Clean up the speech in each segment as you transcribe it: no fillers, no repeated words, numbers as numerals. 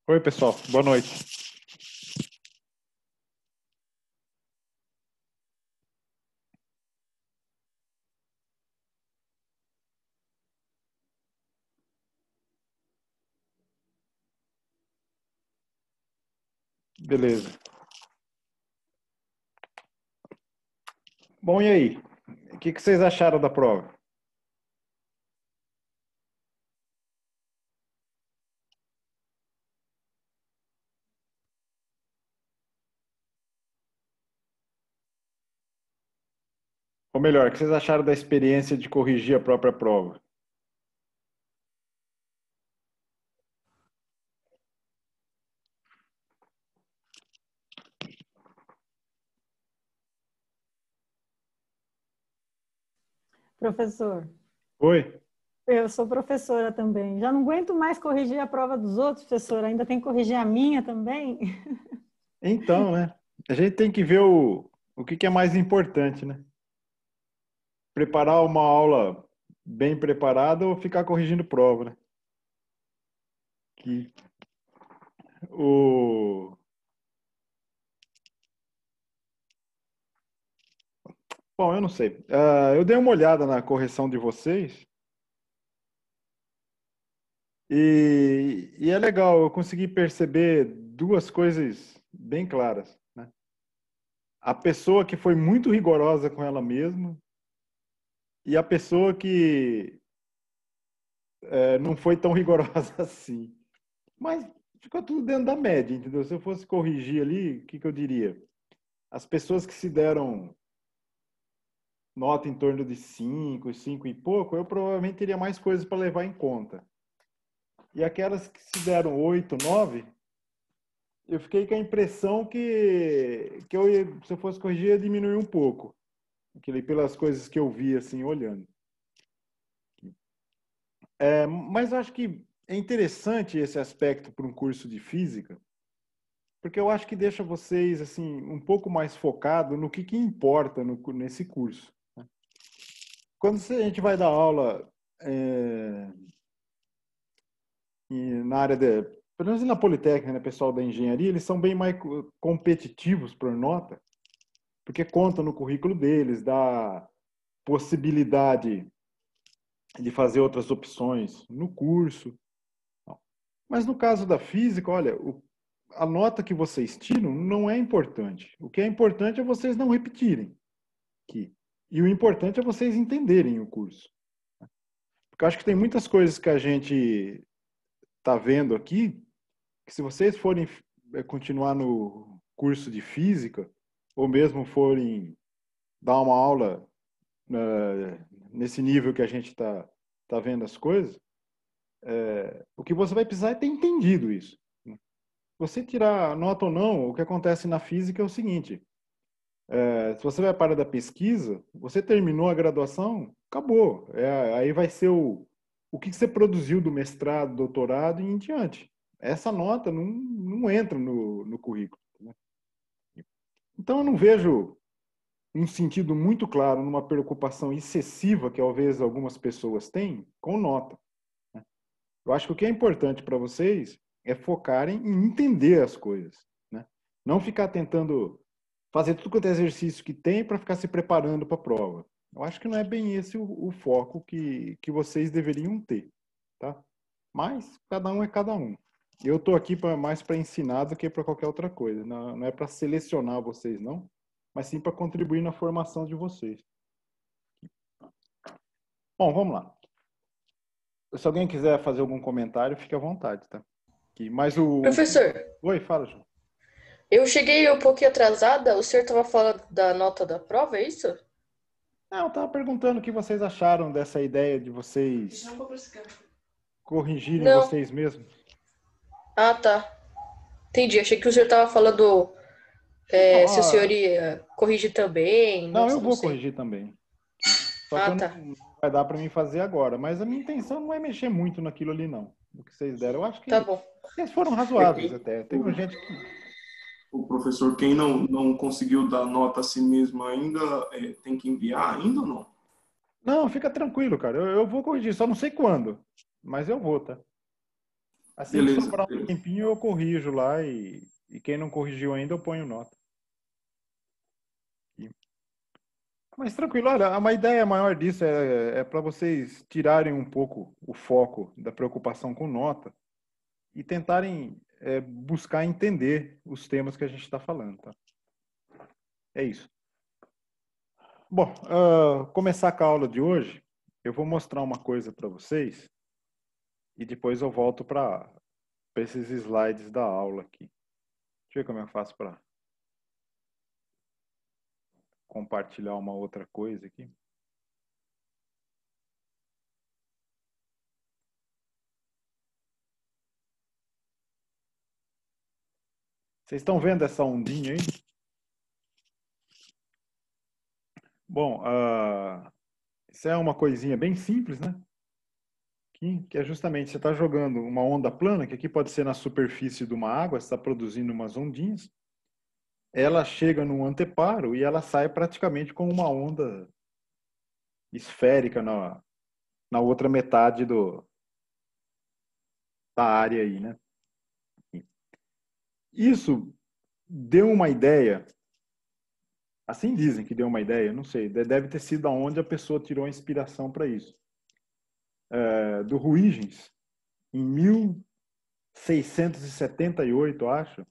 Oi, pessoal. Boa noite. Beleza. Bom, e aí? O que vocês acharam da prova? Ou melhor, o que vocês acharam da experiência de corrigir a própria prova? Professor, Oi? eu sou professora também. Já não aguento mais corrigir a prova dos outros, professor. Ainda tem que corrigir a minha também. Então, né? A gente tem que ver o que é mais importante, né? Preparar uma aula bem preparada ou ficar corrigindo prova, né? Que o... Bom, eu não sei. Eu dei uma olhada na correção de vocês e é legal, eu consegui perceber duas coisas bem claras, né? A pessoa que foi muito rigorosa com ela mesma e a pessoa que não foi tão rigorosa assim. Mas ficou tudo dentro da média, entendeu? Se eu fosse corrigir ali, o que eu diria? As pessoas que se deram nota em torno de 5, 5 e pouco, eu provavelmente teria mais coisas para levar em conta. E aquelas que se deram 8, 9, eu fiquei com a impressão que se eu fosse corrigir, ia diminuir um pouco. Pelas coisas que eu vi, assim, olhando. Mas eu acho que é interessante esse aspecto para um curso de física, porque eu acho que deixa vocês assim um pouco mais focado no que importa nesse curso. Quando a gente vai dar aula na área de, pelo menos na Politécnica, né, pessoal da engenharia, eles são bem mais competitivos por nota, porque conta no currículo deles, dá possibilidade de fazer outras opções no curso. Mas no caso da física, olha, a nota que vocês tiram não é importante. O que é importante é vocês não repetirem aqui. E o importante é vocês entenderem o curso. Porque eu acho que tem muitas coisas que a gente está vendo aqui, que se vocês forem continuar no curso de física, ou mesmo forem dar uma aula nesse nível que a gente tá vendo as coisas, o que você vai precisar é ter entendido isso. Você tirar nota ou não, o que acontece na física é o seguinte: se você vai para a área da pesquisa, você terminou a graduação, acabou. Aí vai ser o que você produziu do mestrado, doutorado e em diante. Essa nota não entra no currículo. Né? Então eu não vejo um sentido muito claro numa preocupação excessiva que talvez algumas pessoas têm com nota. Né? Eu acho que o que é importante para vocês é focarem em entender as coisas. Né? Não ficar tentando fazer tudo quanto é exercício que tem para ficar se preparando para a prova. Eu acho que não é bem esse o foco que vocês deveriam ter. Tá? Mas cada um é cada um. Eu estou aqui mais para ensinar do que para qualquer outra coisa. Não é para selecionar vocês, não, mas sim para contribuir na formação de vocês. Bom, vamos lá. Se alguém quiser fazer algum comentário, fique à vontade, tá? Mas Professor, Oi, fala, João. eu cheguei um pouquinho atrasada. O senhor estava falando da nota da prova, é isso? Não, eu estava perguntando o que vocês acharam dessa ideia de vocês corrigirem Não. vocês mesmos. Ah, tá. Entendi. Achei que o senhor estava falando Não, se o senhor ia corrigir também. não, eu Nossa, não vou sei. corrigir também. Só que Ah, eu tá. não vai dar para mim fazer agora. Mas a minha intenção não é mexer muito naquilo ali, não. No que vocês deram. Eu acho Tá que bom. eles foram razoáveis até. Teve gente que. O professor, quem não conseguiu dar nota a si mesmo ainda, tem que enviar ainda ou não? Não, fica tranquilo, cara. Eu vou corrigir. Só não sei quando. Mas eu vou, tá? Assim que Beleza, sobrar um beleza. tempinho, eu corrijo lá e quem não corrigiu ainda, eu ponho nota. Mas tranquilo, olha, uma ideia maior disso é para vocês tirarem um pouco o foco da preocupação com nota e tentarem buscar entender os temas que a gente está falando, tá? É isso. Bom, começar com a aula de hoje, eu vou mostrar uma coisa para vocês e depois eu volto para esses slides da aula aqui. Deixa eu ver como eu faço para compartilhar uma outra coisa aqui. Vocês estão vendo essa ondinha aí? Bom, isso é uma coisinha bem simples, né? Que é justamente você está jogando uma onda plana, que aqui pode ser na superfície de uma água, você está produzindo umas ondinhas. Ela chega num anteparo e ela sai praticamente com uma onda esférica na outra metade da área aí, né? Isso deu uma ideia, assim dizem que deu uma ideia, não sei, deve ter sido aonde a pessoa tirou a inspiração para isso. Do Huygens, em 1678, acho,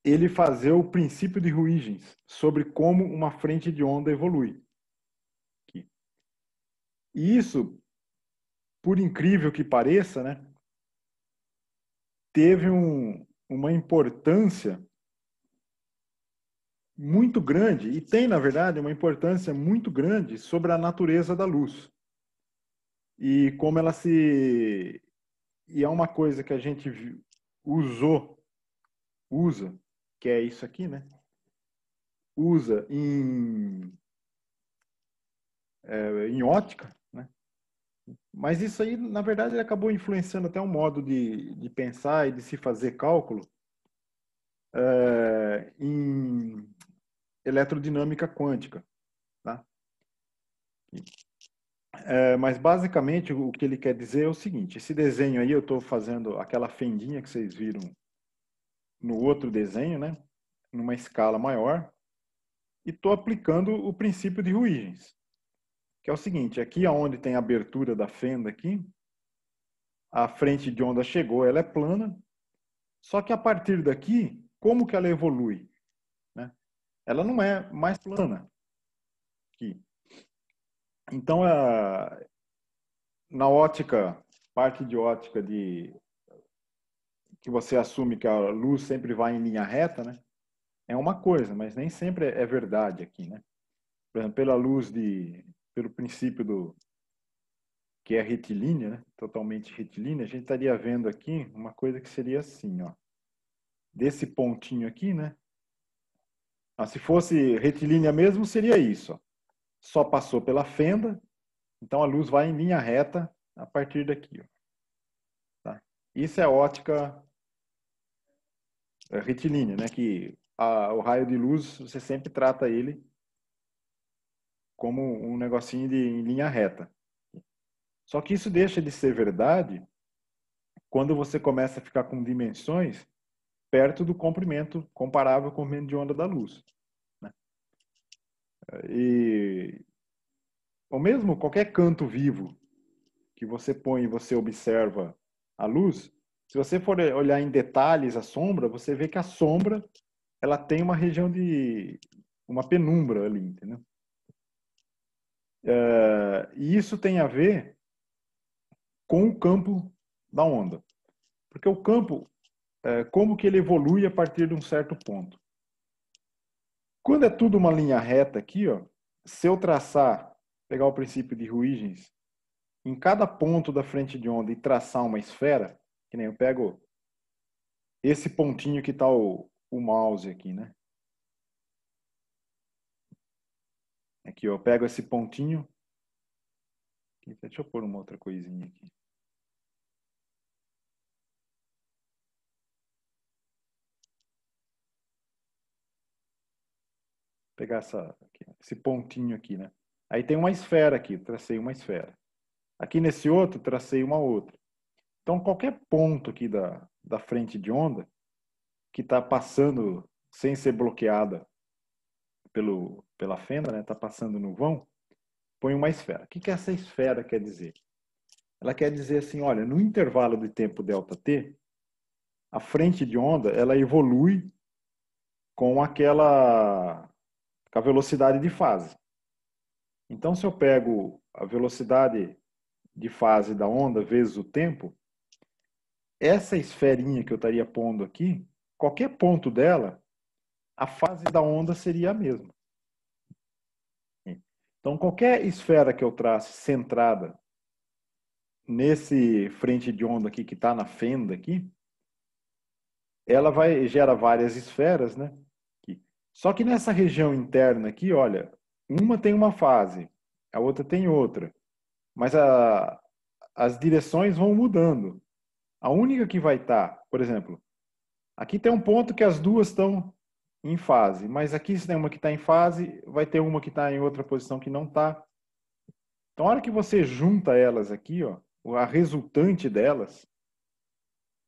ele fazia o princípio de Huygens sobre como uma frente de onda evolui. Aqui. E isso, por incrível que pareça, né, teve uma importância muito grande, e tem, na verdade, uma importância muito grande sobre a natureza da luz. E como ela se... E é uma coisa que a gente usa, que é isso aqui, né? Usa em ótica, né? Mas isso aí, na verdade, ele acabou influenciando até o modo de pensar e de se fazer cálculo em eletrodinâmica quântica, tá? Mas basicamente o que ele quer dizer é o seguinte: esse desenho aí eu estou fazendo aquela fendinha que vocês viram no outro desenho, né? Numa escala maior, e estou aplicando o princípio de Huygens, que é o seguinte: aqui onde tem a abertura da fenda aqui, a frente de onda chegou, ela é plana, só que a partir daqui, como que ela evolui? Né? Ela não é mais plana aqui. Então, na ótica, parte de ótica que você assume que a luz sempre vai em linha reta, né? É uma coisa, mas nem sempre é verdade aqui, né? Por exemplo, pelo princípio que é retilínea, né? Totalmente retilínea, a gente estaria vendo aqui uma coisa que seria assim, ó. Desse pontinho aqui, né? Se fosse retilínea mesmo, seria isso, ó. Só passou pela fenda, então a luz vai em linha reta a partir daqui, ó. Tá? Isso é ótica retilínea, né? Que o raio de luz, você sempre trata ele como um negocinho em linha reta. Só que isso deixa de ser verdade quando você começa a ficar com dimensões perto do comprimento comparável com o comprimento de onda da luz, né? Ou mesmo qualquer canto vivo que você põe e você observa a luz, se você for olhar em detalhes a sombra, você vê que a sombra ela tem uma região de uma penumbra ali, entendeu? E isso tem a ver com o campo da onda. Porque o campo, como que ele evolui a partir de um certo ponto? Quando é tudo uma linha reta aqui, ó, se eu traçar, pegar o princípio de Huygens, em cada ponto da frente de onda e traçar uma esfera, que nem eu pego esse pontinho que está o mouse aqui, né? Aqui, ó, eu pego esse pontinho. Deixa eu pôr uma outra coisinha aqui. Pegar esse pontinho aqui, né? Aí tem uma esfera aqui, tracei uma esfera. Aqui nesse outro, tracei uma outra. Então, qualquer ponto aqui da frente de onda que está passando sem ser bloqueada pela fenda, né? Está passando no vão, põe uma esfera. O que essa esfera quer dizer? Ela quer dizer assim, olha, no intervalo de tempo ΔT, a frente de onda ela evolui com a velocidade de fase. Então, se eu pego a velocidade de fase da onda vezes o tempo, essa esferinha que eu estaria pondo aqui, qualquer ponto dela, a fase da onda seria a mesma. Então, qualquer esfera que eu trace centrada nesse frente de onda aqui que está na fenda aqui, ela gera várias esferas, né? Só que nessa região interna aqui, olha, uma tem uma fase, a outra tem outra, mas as direções vão mudando. A única que vai estar, por exemplo, aqui tem um ponto que as duas estão em fase, mas aqui se tem uma que está em fase, vai ter uma que está em outra posição que não está. Então, a hora que você junta elas aqui, ó, a resultante delas,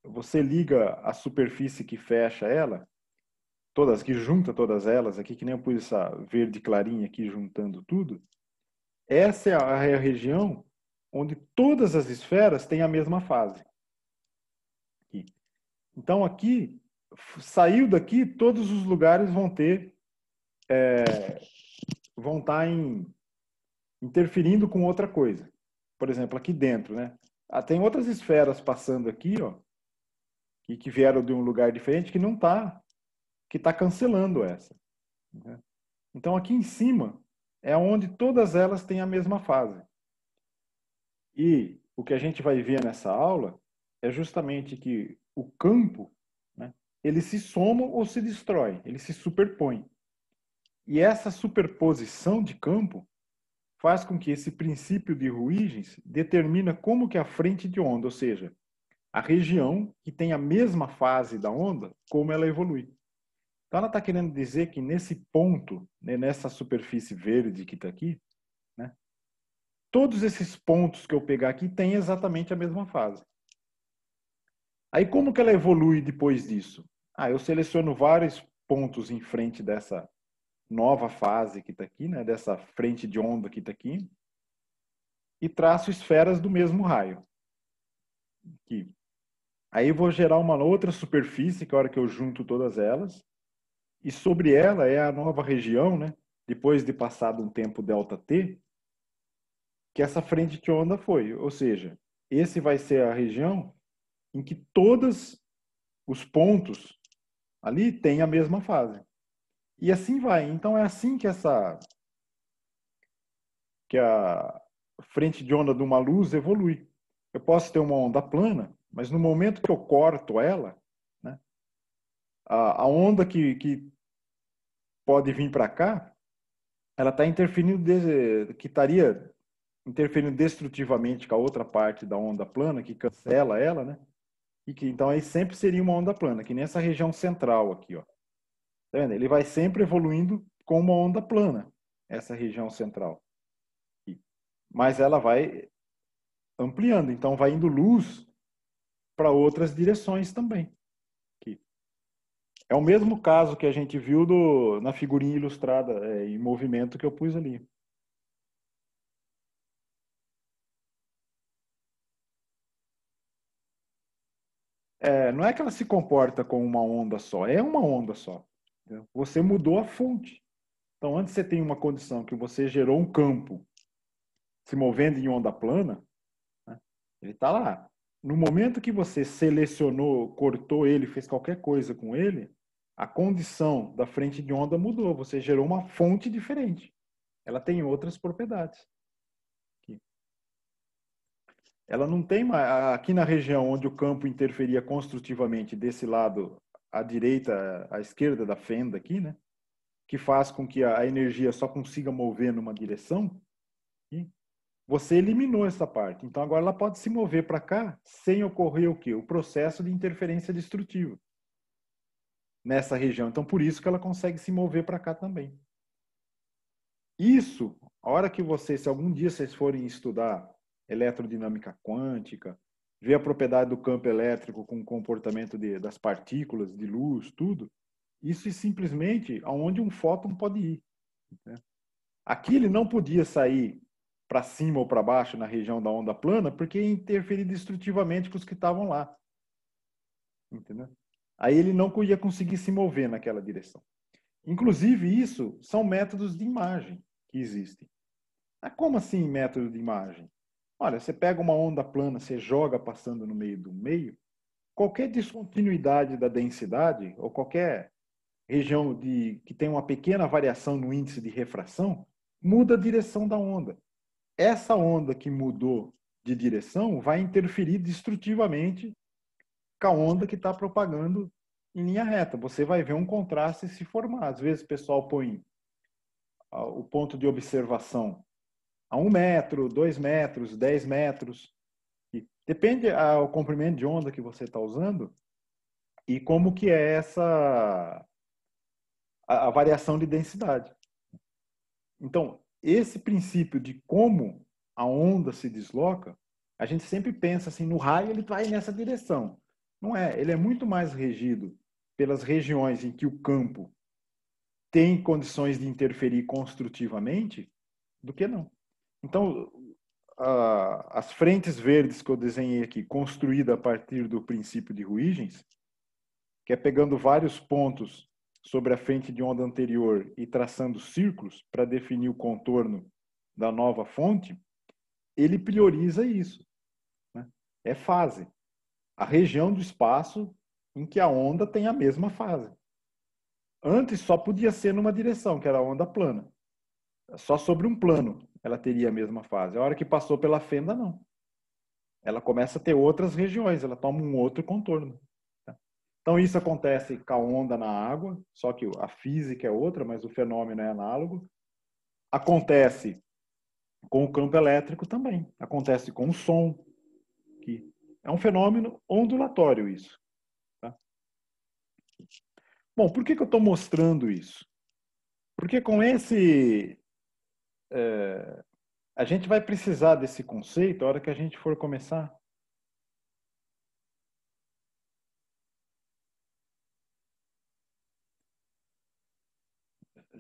você liga a superfície que fecha ela, todas que junta todas elas aqui, que nem eu pus essa verde clarinha aqui juntando tudo, essa é a região onde todas as esferas têm a mesma fase. Aqui. Então aqui, saiu daqui, todos os lugares vão estar interferindo com outra coisa. Por exemplo, aqui dentro, né? Tem outras esferas passando aqui, ó, que vieram de um lugar diferente que não está, que está cancelando essa. Né? Então aqui em cima é onde todas elas têm a mesma fase. E o que a gente vai ver nessa aula é justamente que o campo, né, ele se soma ou se destrói, ele se superpõe. E essa superposição de campo faz com que esse princípio de Huygens determina como que a frente de onda, ou seja, a região que tem a mesma fase da onda, como ela evolui. Então ela está querendo dizer que nesse ponto, né, nessa superfície verde que está aqui, né, todos esses pontos que eu pegar aqui têm exatamente a mesma fase. Aí como que ela evolui depois disso? Eu seleciono vários pontos em frente dessa nova fase que está aqui, né, dessa frente de onda que está aqui, e traço esferas do mesmo raio. Aqui. Aí eu vou gerar uma outra superfície, que é a hora que eu junto todas elas, e sobre ela é a nova região, né, depois de passado um tempo ΔT, que essa frente de onda foi. Ou seja, esse vai ser a região em que todos os pontos ali têm a mesma fase. E assim vai. Então é assim que a frente de onda de uma luz evolui. Eu posso ter uma onda plana, mas no momento que eu corto ela, né, a onda que pode vir para cá, ela está interferindo, que estaria interferindo destrutivamente com a outra parte da onda plana, que cancela ela, né? E que então aí sempre seria uma onda plana, que nessa região central aqui, ó. Tá vendo? Ele vai sempre evoluindo com uma onda plana, essa região central. Mas ela vai ampliando, então vai indo luz para outras direções também. Aqui. É o mesmo caso que a gente viu na figurinha ilustrada em movimento que eu pus ali. Não é que ela se comporta como uma onda só, é uma onda só. Entendeu? Você mudou a fonte. Então, antes você tem uma condição que você gerou um campo se movendo em onda plana, né? Ele está lá. No momento que você selecionou, cortou ele, fez qualquer coisa com ele, a condição da frente de onda mudou. Você gerou uma fonte diferente. Ela tem outras propriedades. Aqui. Ela não tem mais... Aqui na região onde o campo interferia construtivamente desse lado à direita, à esquerda da fenda aqui, né? Que faz com que a energia só consiga mover numa direção, você eliminou essa parte. Então agora ela pode se mover para cá sem ocorrer o quê? O processo de interferência destrutiva nessa região. Então por isso que ela consegue se mover para cá também. Isso, a hora que se algum dia vocês forem estudar eletrodinâmica quântica ver a propriedade do campo elétrico com o comportamento das partículas, de luz, tudo. Isso é simplesmente aonde um fóton pode ir, né? Aqui ele não podia sair para cima ou para baixo na região da onda plana, porque ia interferir destrutivamente com os que estavam lá. Entendeu? Aí ele não ia conseguir se mover naquela direção. Inclusive, isso são métodos de imagem que existem. Ah, como assim método de imagem? Olha, você pega uma onda plana, você joga passando no meio do meio, qualquer descontinuidade da densidade, ou qualquer região que tem uma pequena variação no índice de refração, muda a direção da onda. Essa onda que mudou de direção vai interferir destrutivamente com a onda que está propagando em linha reta. Você vai ver um contraste se formar. Às vezes o pessoal põe o ponto de observação a 1 metro, 2 metros, 10 metros. E depende do comprimento de onda que você está usando e como que é a variação de densidade. Então, esse princípio de como a onda se desloca, a gente sempre pensa assim, no raio ele vai nessa direção. Não é, ele é muito mais regido pelas regiões em que o campo tem condições de interferir construtivamente do que não. Então, as frentes verdes que eu desenhei aqui, construída a partir do princípio de Huygens, que é pegando vários pontos sobre a frente de onda anterior e traçando círculos para definir o contorno da nova fonte, ele prioriza isso, né? É fase. A região do espaço em que a onda tem a mesma fase. Antes só podia ser numa direção, que era a onda plana. Só sobre um plano ela teria a mesma fase. A hora que passou pela fenda, não. Ela começa a ter outras regiões, ela toma um outro contorno. Então isso acontece com a onda na água, só que a física é outra, mas o fenômeno é análogo. Acontece com o campo elétrico também. Acontece com o som, que é um fenômeno ondulatório isso. Tá? Bom, por que eu estou mostrando isso? Porque com esse... a gente vai precisar desse conceito a hora que a gente for começar.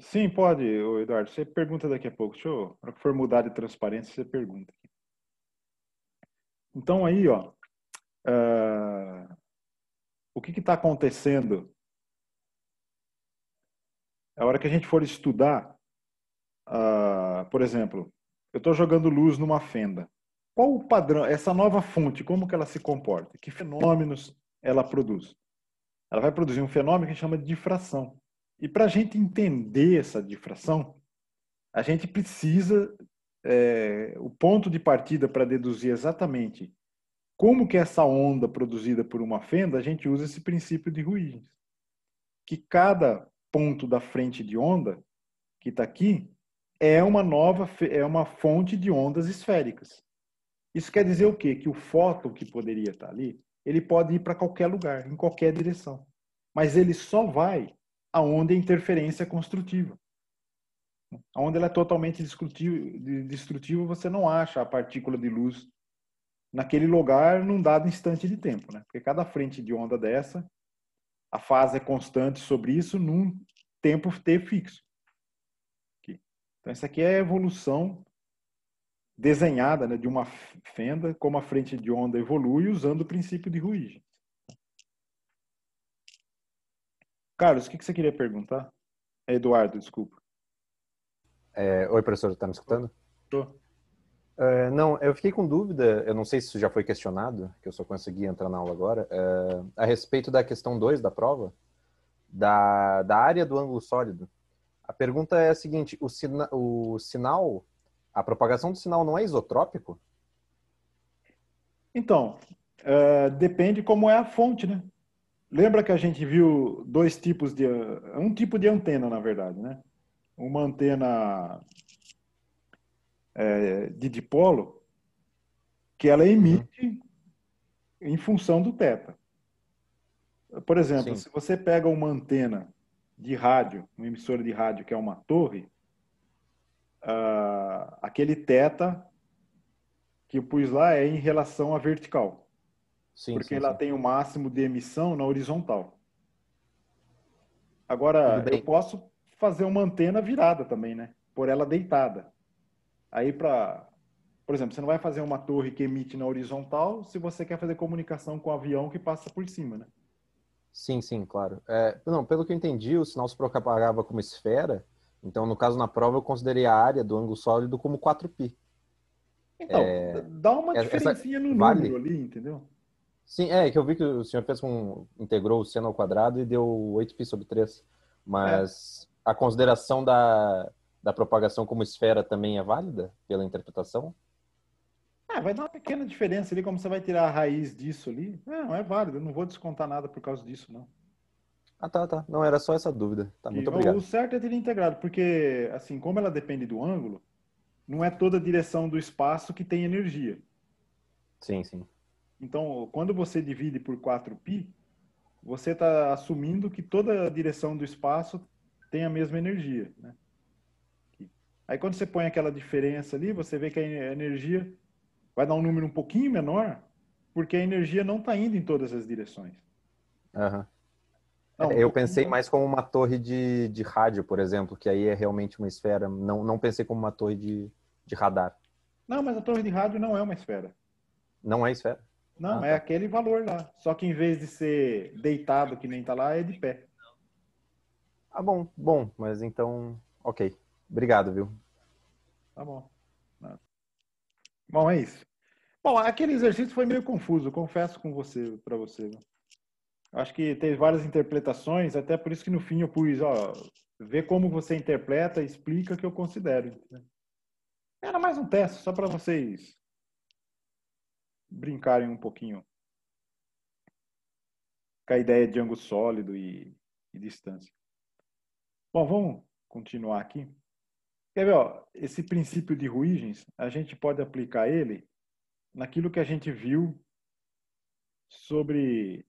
Sim, pode, Eduardo. Você pergunta daqui a pouco. Deixa eu, na hora que for mudar de transparência, você pergunta. Então aí, ó, o que está acontecendo? A hora que a gente for estudar, por exemplo, eu estou jogando luz numa fenda. Qual o padrão? Essa nova fonte, como que ela se comporta? Que fenômenos ela produz? Ela vai produzir um fenômeno que a gente chama de difração. E para a gente entender essa difração, a gente precisa o ponto de partida para deduzir exatamente como que essa onda produzida por uma fenda, a gente usa esse princípio de Huygens. Que cada ponto da frente de onda, que está aqui, é uma fonte de ondas esféricas. Isso quer dizer o quê? Que o fóton que poderia estar ali, ele pode ir para qualquer lugar, em qualquer direção. Mas ele só vai aonde a interferência é construtiva. Onde ela é totalmente destrutiva, você não acha a partícula de luz naquele lugar num dado instante de tempo, né? Porque cada frente de onda dessa, a fase é constante sobre isso num tempo t fixo. Aqui. Então, isso aqui é a evolução desenhada, né, de uma fenda, como a frente de onda evolui usando o princípio de Huygens. Carlos, o que você queria perguntar? Eduardo, desculpa. Oi, professor, está me escutando? Estou. Não, eu fiquei com dúvida, eu não sei se isso já foi questionado, que eu só consegui entrar na aula agora, a respeito da questão 2 da prova, da área do ângulo sólido. A pergunta é a seguinte, o sinal, a propagação do sinal não é isotrópico? Então, depende como é a fonte, né? Lembra que a gente viu um tipo de antena, na verdade, né? Uma antena de dipolo, que ela emite em função do θ. Por exemplo, Sim. se você pega uma antena de rádio, uma emissora de rádio que é uma torre, aquele θ que eu pus lá é em relação à vertical. Sim, porque sim, ela sim. tem o máximo de emissão na horizontal. Tudo Agora, eu bem. posso fazer uma antena virada também, né? Por ela deitada. Aí, por exemplo, você não vai fazer uma torre que emite na horizontal se você quer fazer comunicação com o avião que passa por cima, né? Sim, sim, claro. Não, pelo que eu entendi, o sinal se propagava como esfera. Então, no caso, na prova, eu considerei a área do ângulo sólido como 4π. Então, dá uma Essa diferencinha no número vale? ali, entendeu? Sim, é que eu vi que o senhor integrou o seno ao quadrado e deu 8π/3. É. Mas a consideração da propagação como esfera também é válida pela interpretação? Vai dar uma pequena diferença ali, como você vai tirar a raiz disso ali. Não, é válido, eu não vou descontar nada por causa disso, não. Ah, tá, tá. Não, era só essa dúvida. Tá, muito O obrigado. certo é ter integrado, porque, assim, como ela depende do ângulo, não é toda a direção do espaço que tem energia. Sim, sim. Então, quando você divide por 4π, você está assumindo que toda a direção do espaço tem a mesma energia, né? Aí, quando você põe aquela diferença ali, você vê que a energia vai dar um número um pouquinho menor, porque a energia não está indo em todas as direções. Aham. Não, um Eu pensei pouquinho. mais como uma torre de rádio, por exemplo, que aí é realmente uma esfera. Não, não pensei como uma torre de radar. Não, mas a torre de rádio não é uma esfera. Não é esfera? Não, Ah, é tá. aquele valor lá. Só que em vez de ser deitado, que nem tá lá, é de pé. Ah, bom, mas então, ok. Obrigado, viu? Tá bom. Bom, é isso. Bom, aquele exercício foi meio confuso, confesso com você, para você. Né? Acho que teve várias interpretações, até por isso que no fim eu pus, ó, ver como você interpreta, explica que eu considero. Né? Era mais um teste, só para vocês brincarem um pouquinho com a ideia de ângulo sólido e distância. Bom, vamos continuar aqui. Quer ver, ó, esse princípio de Huygens, a gente pode aplicar ele naquilo que a gente viu sobre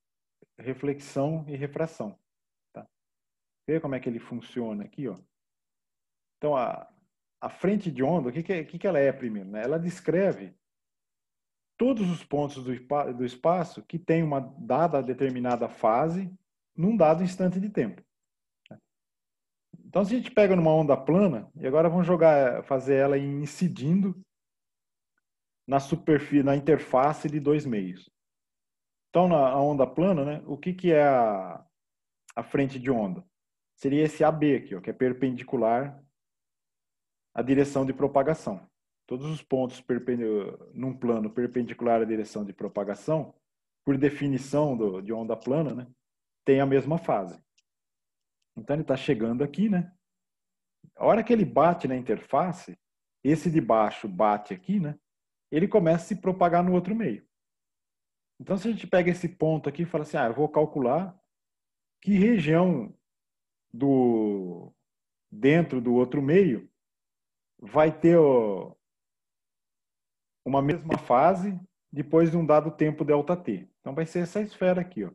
reflexão e refração. Tá? Vê como é que ele funciona aqui, ó. Então, a frente de onda, o que ela é primeiro? Né? Ela descreve todos os pontos do espaço que tem uma dada determinada fase num dado instante de tempo. Então, se a gente pega numa onda plana, e agora vamos fazer ela incidindo na superfície, na interface de dois meios. Então, na onda plana, né, o que é a frente de onda? Seria esse AB aqui, ó, que é perpendicular à direção de propagação. Todos os pontos num plano perpendicular à direção de propagação, por definição de onda plana, né, tem a mesma fase. Então, ele está chegando aqui, né? A hora que ele bate na interface, esse de baixo bate aqui, né? Ele começa a se propagar no outro meio. Então, se a gente pega esse ponto aqui e fala assim, eu vou calcular que região dentro do outro meio vai ter uma mesma fase depois de um dado tempo ΔT. Então, vai ser essa esfera aqui. Ó.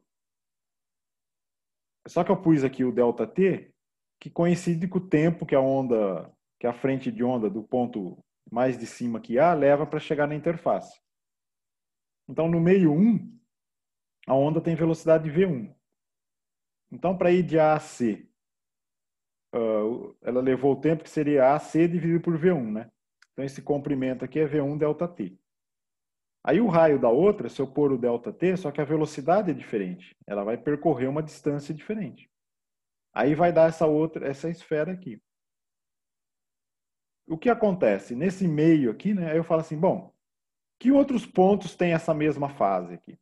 Só que eu pus aqui o ΔT, que coincide com o tempo que a frente de onda do ponto mais de cima que A leva para chegar na interface. Então, no meio 1, a onda tem velocidade V1. Então, para ir de A a C, ela levou o tempo que seria AC dividido por V1, né? Então, esse comprimento aqui é V1 ΔT. Aí, o raio da outra, se eu pôr o ΔT, só que a velocidade é diferente. Ela vai percorrer uma distância diferente. Aí vai dar essa esfera aqui. O que acontece? Nesse meio aqui, né? Aí eu falo assim, bom, que outros pontos têm essa mesma fase aqui?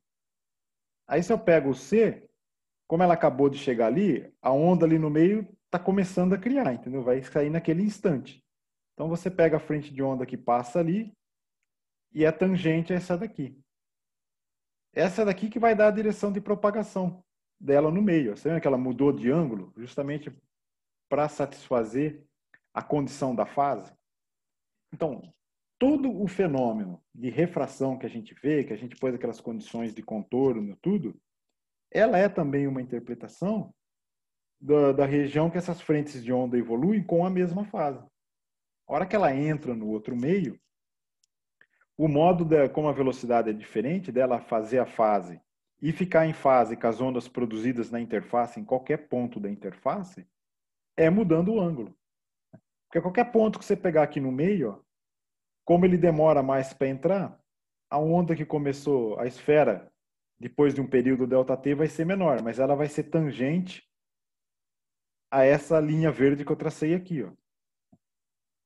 Aí, se eu pego o C, como ela acabou de chegar ali, a onda ali no meio está começando a criar, entendeu? Vai sair naquele instante. Então, você pega a frente de onda que passa ali e é tangente a essa daqui. Essa daqui que vai dar a direção de propagação dela no meio. Você vê que ela mudou de ângulo justamente para satisfazer a condição da fase? Então, todo o fenômeno de refração que a gente vê, que a gente pôs aquelas condições de contorno, tudo, ela é também uma interpretação da região que essas frentes de onda evoluem com a mesma fase. A hora que ela entra no outro meio, o modo como a velocidade é diferente dela fazer a fase e ficar em fase com as ondas produzidas na interface, em qualquer ponto da interface, é mudando o ângulo. Porque qualquer ponto que você pegar aqui no meio, ó, como ele demora mais para entrar, a onda que começou, a esfera, depois de um período ΔT, vai ser menor, mas ela vai ser tangente a essa linha verde que eu tracei aqui, ó.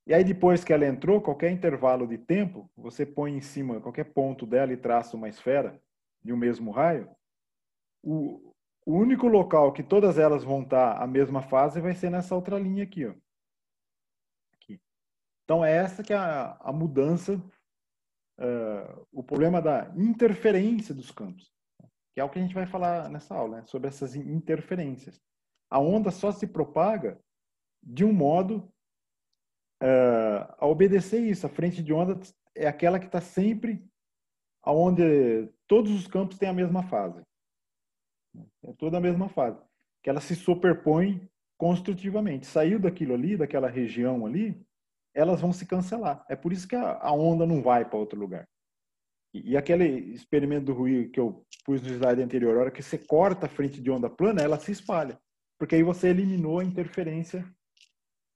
E aí depois que ela entrou, qualquer intervalo de tempo, você põe em cima qualquer ponto dela e traça uma esfera de um mesmo raio, o único local que todas elas vão estar a mesma fase vai ser nessa outra linha aqui, ó. Aqui. Então é essa que é a mudança, o problema da interferência dos campos, que é o que a gente vai falar nessa aula, né? Sobre essas interferências. A onda só se propaga de um modo a obedecer isso. A frente de onda é aquela que está sempre onde todos os campos têm a mesma fase. É toda a mesma fase. Que ela se superpõe construtivamente. Saiu daquilo ali, daquela região ali, elas vão se cancelar. É por isso que a onda não vai para outro lugar. E aquele experimento do Rui que eu pus no slide anterior, a hora que você corta a frente de onda plana, ela se espalha. Porque aí você eliminou a interferência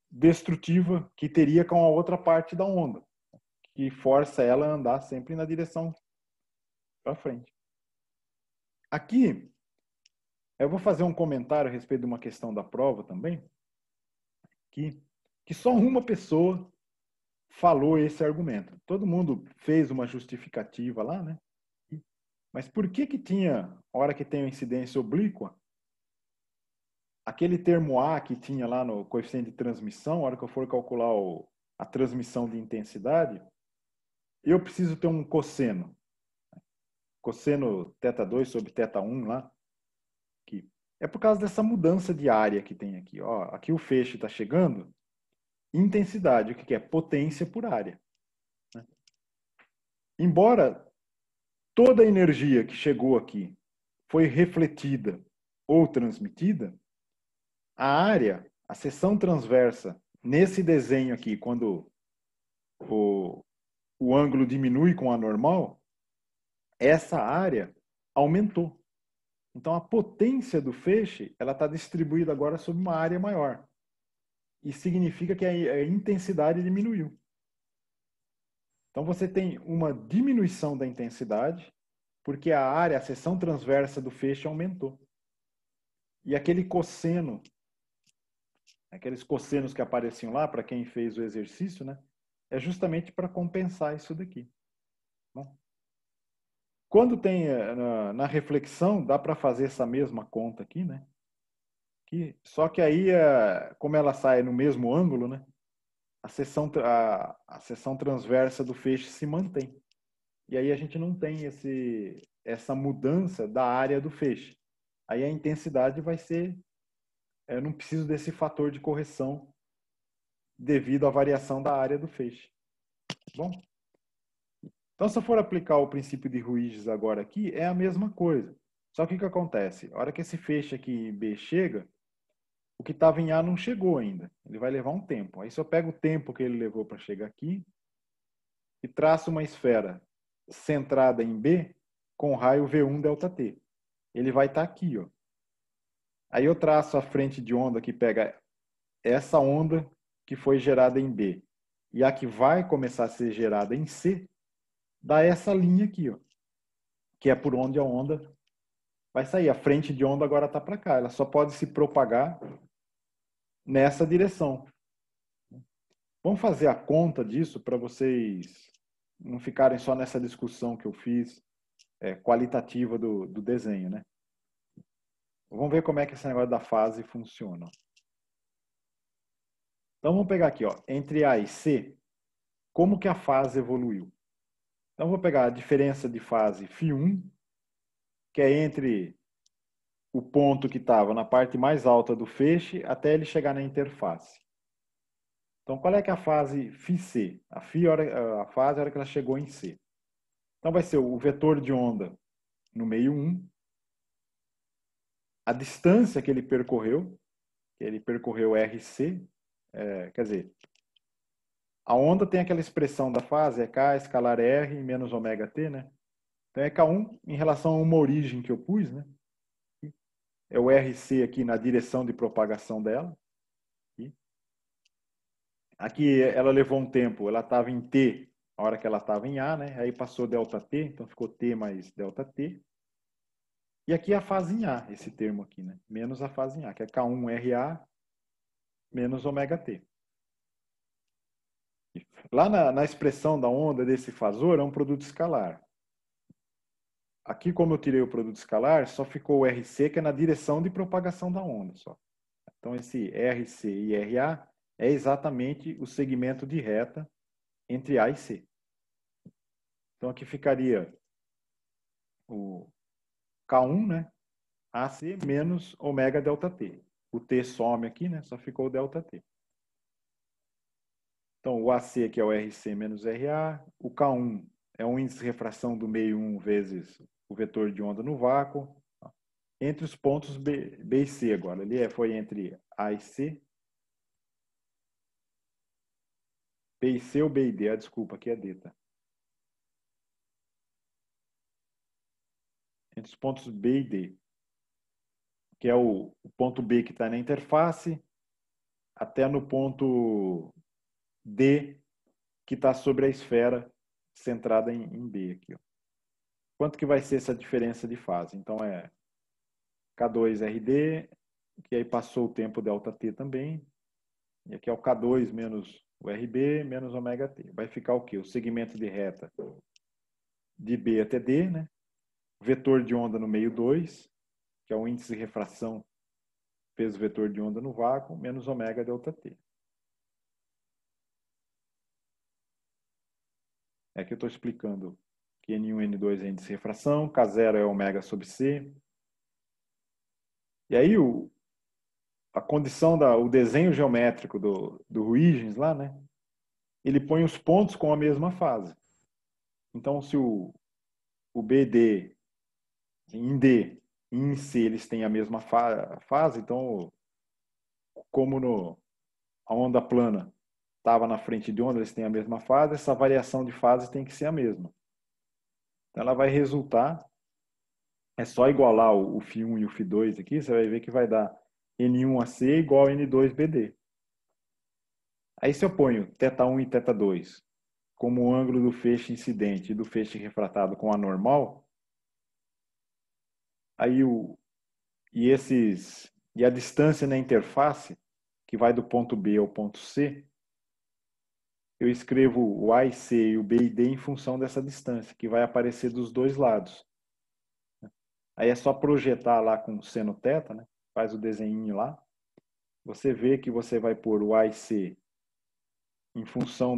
destrutiva que teria com a outra parte da onda, que força ela a andar sempre na direção para frente. Aqui, eu vou fazer um comentário a respeito de uma questão da prova também, que só uma pessoa falou esse argumento. Todo mundo fez uma justificativa lá, né? Mas por que tinha, a hora que tem a incidência oblíqua, aquele termo A que tinha lá no coeficiente de transmissão, a hora que eu for calcular a transmissão de intensidade, eu preciso ter um cosseno. Cosseno θ2 sobre θ1 lá. Aqui. É por causa dessa mudança de área que tem aqui. Ó, aqui o feixe está chegando. Intensidade, o que é? Potência por área. Né? Embora toda a energia que chegou aqui foi refletida ou transmitida, a área, a seção transversa, nesse desenho aqui, quando o ângulo diminui com a normal, essa área aumentou. Então, a potência do feixe ela está distribuída agora sobre uma área maior. E significa que a intensidade diminuiu. Então, você tem uma diminuição da intensidade, porque a área, a seção transversa do feixe aumentou. E aquele cosseno, aqueles cossenos que apareciam lá, para quem fez o exercício, né, é justamente para compensar isso daqui. Bom, quando tem na reflexão, dá para fazer essa mesma conta aqui, né? Só que aí, como ela sai no mesmo ângulo, né? A seção transversa do feixe se mantém. E aí a gente não tem essa mudança da área do feixe. Aí a intensidade vai ser... Eu não preciso desse fator de correção devido à variação da área do feixe. Bom? Então, se eu for aplicar o princípio de Hughes agora aqui, é a mesma coisa. Só que o que acontece? A hora que esse feixe aqui em B chega, o que estava em A não chegou ainda. Ele vai levar um tempo. Aí, se eu pego o tempo que ele levou para chegar aqui e traço uma esfera centrada em B com raio V1 ΔT. Ele vai estar aqui, ó. Aí eu traço a frente de onda que pega essa onda que foi gerada em B e a que vai começar a ser gerada em C, dá essa linha aqui, ó, que é por onde a onda vai sair. A frente de onda agora está para cá. Ela só pode se propagar nessa direção. Vamos fazer a conta disso para vocês não ficarem só nessa discussão que eu fiz qualitativa do desenho, né? Vamos ver como é que esse negócio da fase funciona. Então vamos pegar aqui, ó, entre A e C, como que a fase evoluiu. Então vou pegar a diferença de fase φ1, que é entre o ponto que estava na parte mais alta do feixe até ele chegar na interface. Então qual é que é a fase φC? A fase é a hora que ela chegou em C. Então vai ser o vetor de onda no meio 1, a distância que ele percorreu RC, quer dizer, A onda tem aquela expressão da fase, é K escalar R menos ômega T, né? Então é K1 em relação a uma origem que eu pus, né? É o RC aqui na direção de propagação dela. Aqui ela levou um tempo, ela estava em T, a hora que ela estava em A, né? Aí passou ΔT, então ficou T mais ΔT. E aqui é a fase em A, esse termo aqui, né? Menos a fase em A, que é K1RA menos ômega T. Lá na expressão da onda desse fasor é um produto escalar. Aqui, como eu tirei o produto escalar, só ficou o RC, que é na direção de propagação da onda. Só. Então, esse RC e RA é exatamente o segmento de reta entre A e C. Então, aqui ficaria o K1, né? AC menos ômega ΔT. O T some aqui, né? Só ficou o ΔT. Então, o AC aqui é o RC menos RA. O K1 é o índice de refração do meio 1 vezes o vetor de onda no vácuo. Entre os pontos B e C agora. Ali foi entre A e C. B e C ou B e D? Ah, desculpa, aqui é D, tá? Entre os pontos B e D. Que é o ponto B que está na interface, até no ponto D, que está sobre a esfera centrada em B aqui. Ó. Quanto que vai ser essa diferença de fase? Então é K2RD, que aí passou o tempo ΔT também. E aqui é o K2 menos o RB menos ômega T. Vai ficar o quê? O segmento de reta de B até D, né? Vetor de onda no meio 2, que é o índice de refração vezes o vetor de onda no vácuo, menos ômega ΔT. É que eu estou explicando que N1 e N2 é índice de refração, K0 é ômega sobre C. E aí a condição, o desenho geométrico do Huygens lá, né? Ele põe os pontos com a mesma fase. Então, se o BD em D e em C eles têm a mesma fase, então, como a onda plana estava na frente de onda, eles têm a mesma fase, essa variação de fase tem que ser a mesma. Então, ela vai resultar, é só igualar o φ1 e o φ2 aqui, você vai ver que vai dar N1AC igual a N2BD. Aí se eu ponho θ1 e θ2 como o ângulo do feixe incidente e do feixe refratado com a normal, aí e a distância na interface, que vai do ponto B ao ponto C, eu escrevo o A e C e o B e D em função dessa distância, que vai aparecer dos dois lados. Aí é só projetar lá com seno θ, né? Faz o desenho lá. Você vê que você vai pôr o A e C em função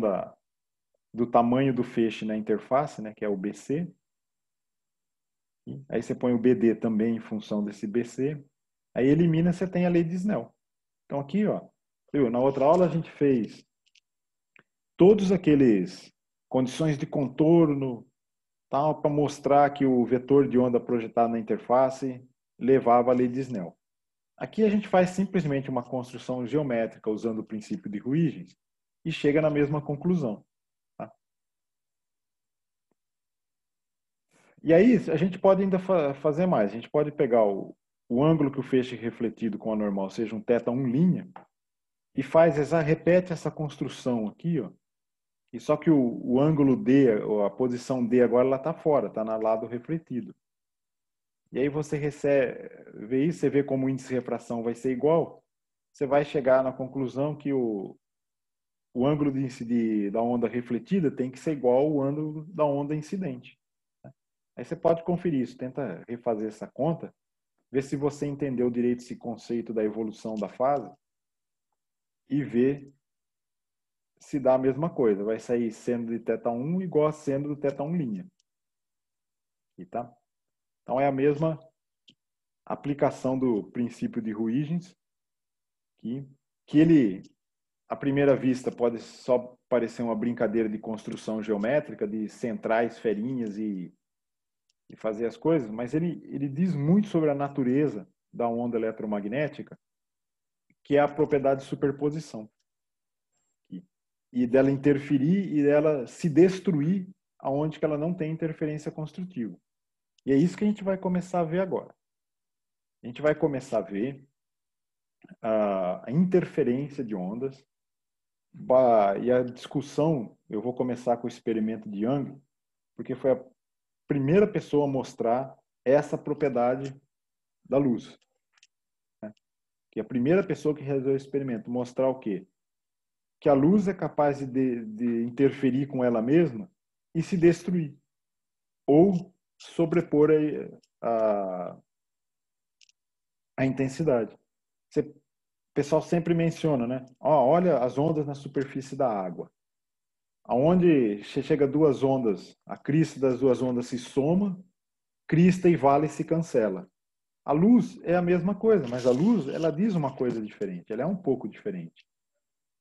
do tamanho do feixe na interface, né? Que é o BC. Aí você põe o BD também em função desse BC. Aí elimina, você tem a lei de Snell. Então aqui, ó, na outra aula a gente fez todos aqueles condições de contorno, tal, para mostrar que o vetor de onda projetado na interface levava a lei de Snell. Aqui a gente faz simplesmente uma construção geométrica usando o princípio de Huygens e chega na mesma conclusão. Tá? E aí a gente pode ainda fazer mais. A gente pode pegar o ângulo que o feixe refletido com a normal seja um θ1' e repete essa construção aqui, ó. E só que o ângulo D, a posição D agora ela está fora, está no lado refletido. E aí você vê isso, você vê como o índice de refração vai ser igual, você vai chegar na conclusão que o ângulo da onda refletida tem que ser igual ao ângulo da onda incidente. Aí você pode conferir isso, tenta refazer essa conta, ver se você entendeu direito esse conceito da evolução da fase e ver se dá a mesma coisa. Vai sair seno de θ1 igual a seno do θ1'. E tá? Então é a mesma aplicação do princípio de Huygens, que ele, à primeira vista, pode só parecer uma brincadeira de construção geométrica, de centrar esferinhas e fazer as coisas, mas ele diz muito sobre a natureza da onda eletromagnética, que é a propriedade de superposição. e dela interferir e dela se destruir aonde que ela não tem interferência construtiva. E é isso que a gente vai começar a ver agora. A gente vai começar a ver a interferência de ondas e a discussão. Eu vou começar com o experimento de Young, porque foi a primeira pessoa a mostrar essa propriedade da luz. Que a primeira pessoa que realizou o experimento mostrar o quê? Que a luz é capaz de interferir com ela mesma e se destruir. Ou sobrepor a intensidade. O pessoal sempre menciona, né? Olha as ondas na superfície da água. Aonde chega duas ondas, a crista das duas ondas se soma, crista e vale se cancela. A luz é a mesma coisa, mas a luz, ela diz uma coisa diferente, ela é um pouco diferente.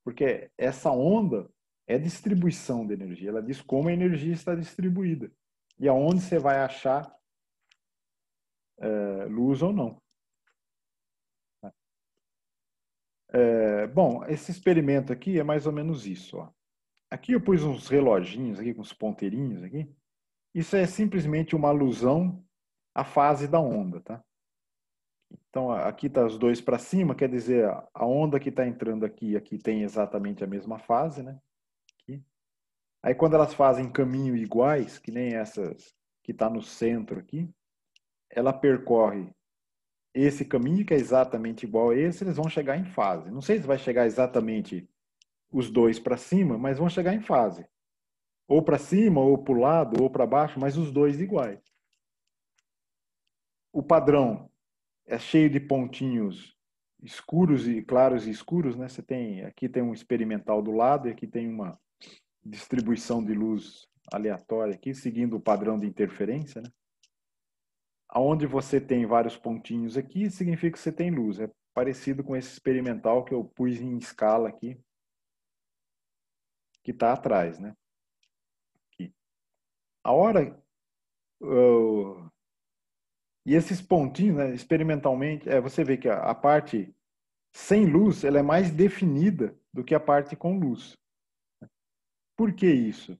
Porque essa onda é distribuição de energia, ela diz como a energia está distribuída. E aonde você vai achar luz ou não. Bom, esse experimento aqui é mais ou menos isso. Ó. Aqui eu pus uns reloginhos aqui, com uns ponteirinhos aqui. Isso é simplesmente uma alusão à fase da onda, tá? Então, aqui está os dois para cima, quer dizer, a onda que está entrando aqui tem exatamente a mesma fase, né? Aqui. Aí, quando elas fazem caminho iguais, que nem essas que está no centro aqui, ela percorre esse caminho, que é exatamente igual a esse, eles vão chegar em fase. Não sei se vai chegar exatamente os dois para cima, mas vão chegar em fase. Ou para cima, ou para o lado, ou para baixo, mas os dois iguais. O padrão é cheio de pontinhos escuros e claros e escuros, né? Aqui tem um experimental do lado e aqui tem uma distribuição de luz aleatória aqui, seguindo o padrão de interferência, né? Aonde você tem vários pontinhos aqui, significa que você tem luz. É parecido com esse experimental que eu pus em escala aqui, que está atrás, né? Aqui. A hora e esses pontinhos, né, experimentalmente, você vê que a parte sem luz ela é mais definida do que a parte com luz. Por que isso?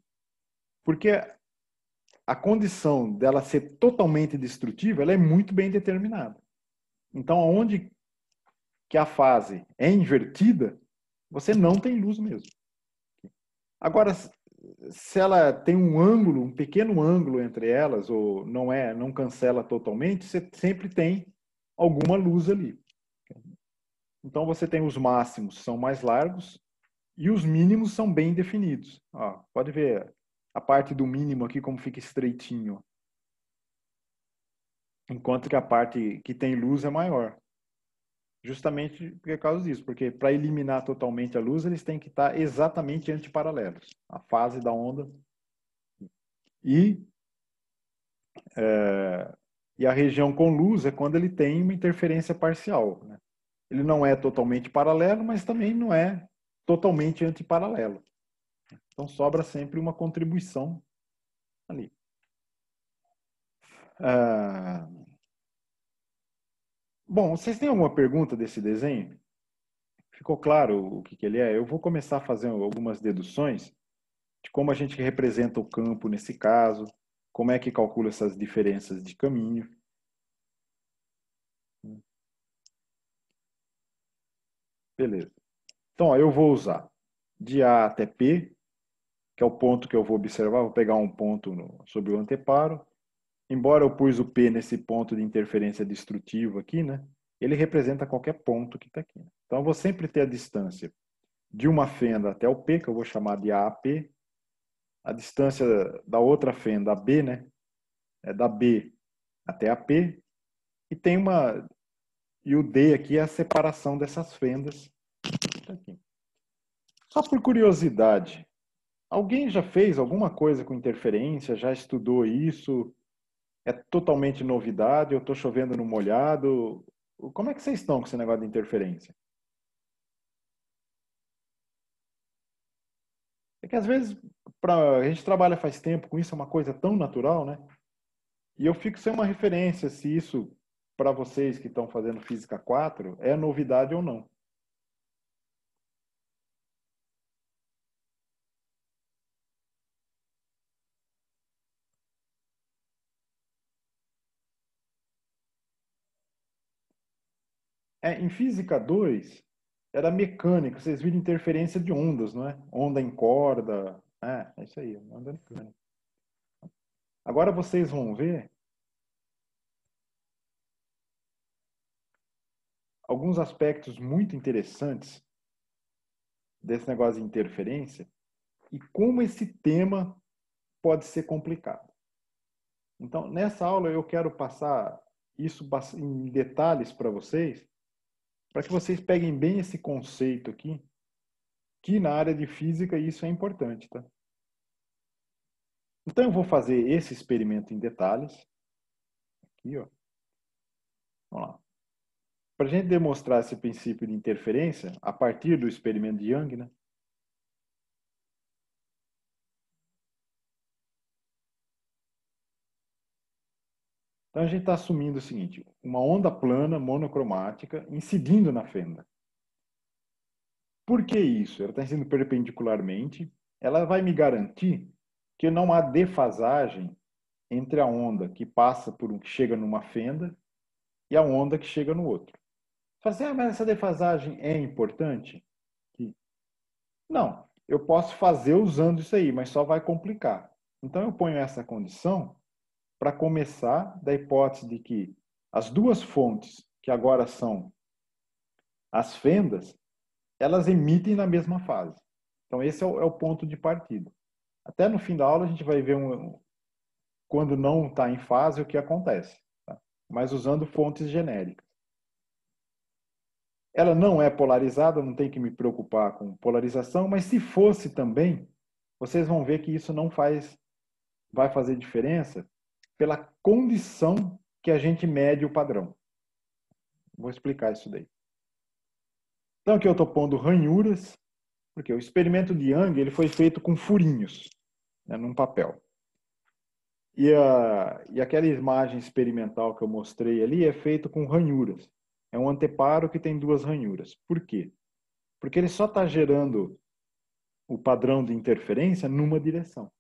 Porque a condição dela ser totalmente destrutiva ela é muito bem determinada. Então, onde que a fase é invertida, você não tem luz mesmo. Agora, se ela tem um ângulo, um pequeno ângulo entre elas, ou não cancela totalmente, você sempre tem alguma luz ali. Então você tem os máximos são mais largos e os mínimos são bem definidos. Pode ver a parte do mínimo aqui como fica estreitinho. Enquanto que a parte que tem luz é maior. Justamente por causa disso, porque para eliminar totalmente a luz, eles têm que estar exatamente antiparalelos. A fase da onda e a região com luz é quando ele tem uma interferência parcial. Né? Ele não é totalmente paralelo, mas também não é totalmente antiparalelo. Então sobra sempre uma contribuição ali. Bom, vocês têm alguma pergunta desse desenho? Ficou claro o que ele é? Eu vou começar a fazer algumas deduções de como a gente representa o campo nesse caso, como é que calcula essas diferenças de caminho. Beleza. Então, eu vou usar de A até P, que é o ponto que eu vou observar. Vou pegar um ponto sobre o anteparo. Embora eu pus o P nesse ponto de interferência destrutiva aqui, né? Ele representa qualquer ponto que está aqui. Então, eu vou sempre ter a distância de uma fenda até o P, que eu vou chamar de AAP. A distância da outra fenda, a B, né? É da B até a P. E o D aqui é a separação dessas fendas. Tá aqui. Só por curiosidade, alguém já fez alguma coisa com interferência? Já estudou isso? É totalmente novidade? Eu estou chovendo no molhado? Como é que vocês estão com esse negócio de interferência? É que às vezes a gente trabalha faz tempo com isso, é uma coisa tão natural, né? E eu fico sem uma referência se isso, para vocês que estão fazendo Física 4, é novidade ou não. Em física 2, era mecânica. Vocês viram interferência de ondas, não é? Onda em corda. É isso aí, onda mecânica. Agora vocês vão ver alguns aspectos muito interessantes desse negócio de interferência e como esse tema pode ser complicado. Então, nessa aula eu quero passar isso em detalhes para vocês, para que vocês peguem bem esse conceito aqui, que na área de física isso é importante, tá? Então eu vou fazer esse experimento em detalhes. Aqui, ó. Vamos lá. Para a gente demonstrar esse princípio de interferência, a partir do experimento de Young, né? Então a gente está assumindo o seguinte, uma onda plana monocromática incidindo na fenda. Por que isso? Ela está incidindo perpendicularmente, ela vai me garantir que não há defasagem entre a onda que passa que chega numa fenda e a onda que chega no outro. Fala assim, mas essa defasagem é importante? Não, eu posso fazer usando isso aí, mas só vai complicar. Então eu ponho essa condição para começar da hipótese de que as duas fontes, que agora são as fendas, elas emitem na mesma fase. Então esse é o ponto de partida. Até no fim da aula a gente vai ver quando não está em fase o que acontece, tá? Mas usando fontes genéricas. Ela não é polarizada, não tem que me preocupar com polarização, mas se fosse também, vocês vão ver que isso não vai fazer diferença pela condição que a gente mede o padrão. Vou explicar isso daí. Então aqui eu estou pondo ranhuras, porque o experimento de Young ele foi feito com furinhos, né, num papel. E aquela imagem experimental que eu mostrei ali é feito com ranhuras. É um anteparo que tem duas ranhuras. Por quê? Porque ele só está gerando o padrão de interferência numa direção.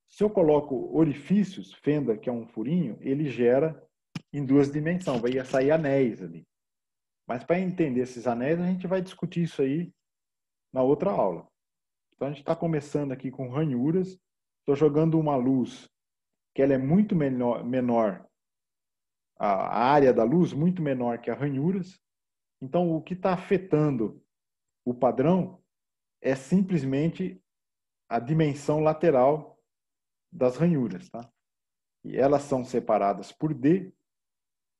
Se eu coloco orifícios, fenda, que é um furinho, ele gera em duas dimensões, vai sair anéis ali. Mas para entender esses anéis, a gente vai discutir isso aí na outra aula. Então a gente está começando aqui com ranhuras, estou jogando uma luz que ela é muito menor, a área da luz muito menor que as ranhuras. Então o que está afetando o padrão é simplesmente a dimensão lateral das ranhuras, tá? E elas são separadas por D,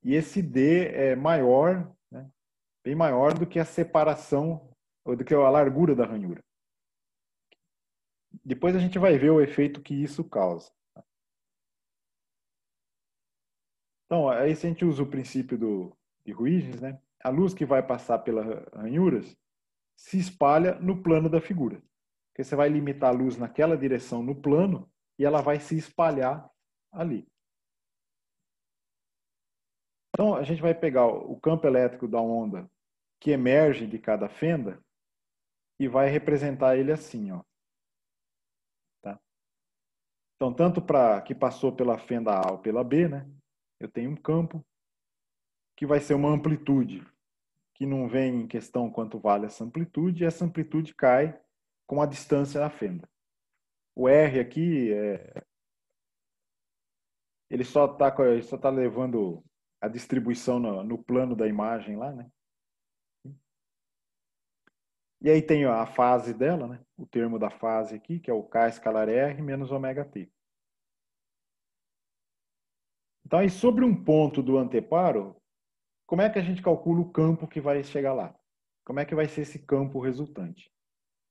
e esse D é maior, né, bem maior do que a separação, ou do que a largura da ranhura. Depois a gente vai ver o efeito que isso causa. Então, aí se a gente usa o princípio de Huygens, né, a luz que vai passar pelas ranhuras se espalha no plano da figura. Porque você vai limitar a luz naquela direção no plano e ela vai se espalhar ali. Então, a gente vai pegar o campo elétrico da onda que emerge de cada fenda e vai representar ele assim, ó. Tá? Então, tanto para que passou pela fenda A ou pela B, né? Eu tenho um campo que vai ser uma amplitude, que não vem em questão quanto vale essa amplitude, e essa amplitude cai com a distância na fenda. O R aqui, ele só tá levando a distribuição no plano da imagem lá, né? E aí tem a fase dela, né? O termo da fase aqui, que é o K escalar R menos ômega T. Então, aí sobre um ponto do anteparo, como é que a gente calcula o campo que vai chegar lá? Como é que vai ser esse campo resultante?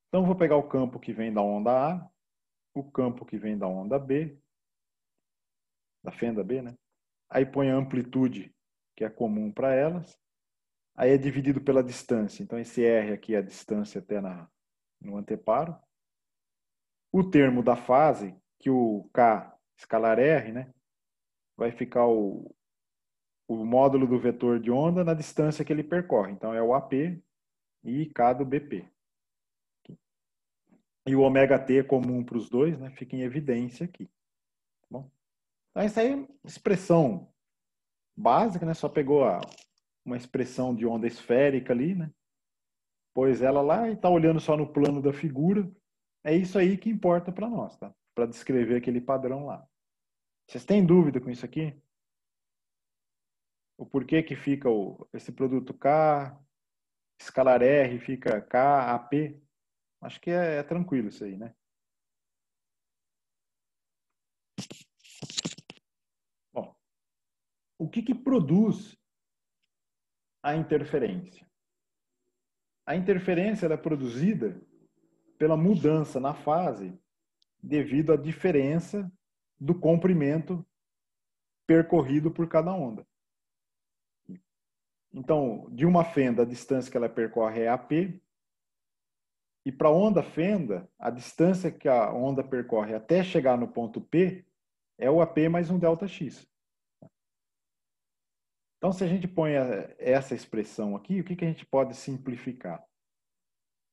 Então, eu vou pegar o campo que vem da onda A, o campo que vem da onda B, da fenda B, né? Aí põe a amplitude, que é comum para elas. Aí é dividido pela distância. Então, esse R aqui é a distância até no anteparo. O termo da fase, que o K escalar R, né? Vai ficar o módulo do vetor de onda na distância que ele percorre. Então, é o AP e K do BP. E o ômega T é comum para os dois, né? Fica em evidência aqui. Tá bom? Então, essa aí é expressão básica, né? Só pegou uma expressão de onda esférica ali, né? Pôs ela lá e está olhando só no plano da figura. É isso aí que importa para nós, tá? Para descrever aquele padrão lá. Vocês têm dúvida com isso aqui? O porquê que fica esse produto K, escalar R fica K, AP? Acho que é tranquilo isso aí, né? Bom, o que produz a interferência? A interferência ela é produzida pela mudança na fase devido à diferença do comprimento percorrido por cada onda. Então, de uma fenda, a distância que ela percorre é AP, e para a onda fenda, a distância que a onda percorre até chegar no ponto P é o AP mais um ΔX. Então, se a gente põe essa expressão aqui, o que a gente pode simplificar?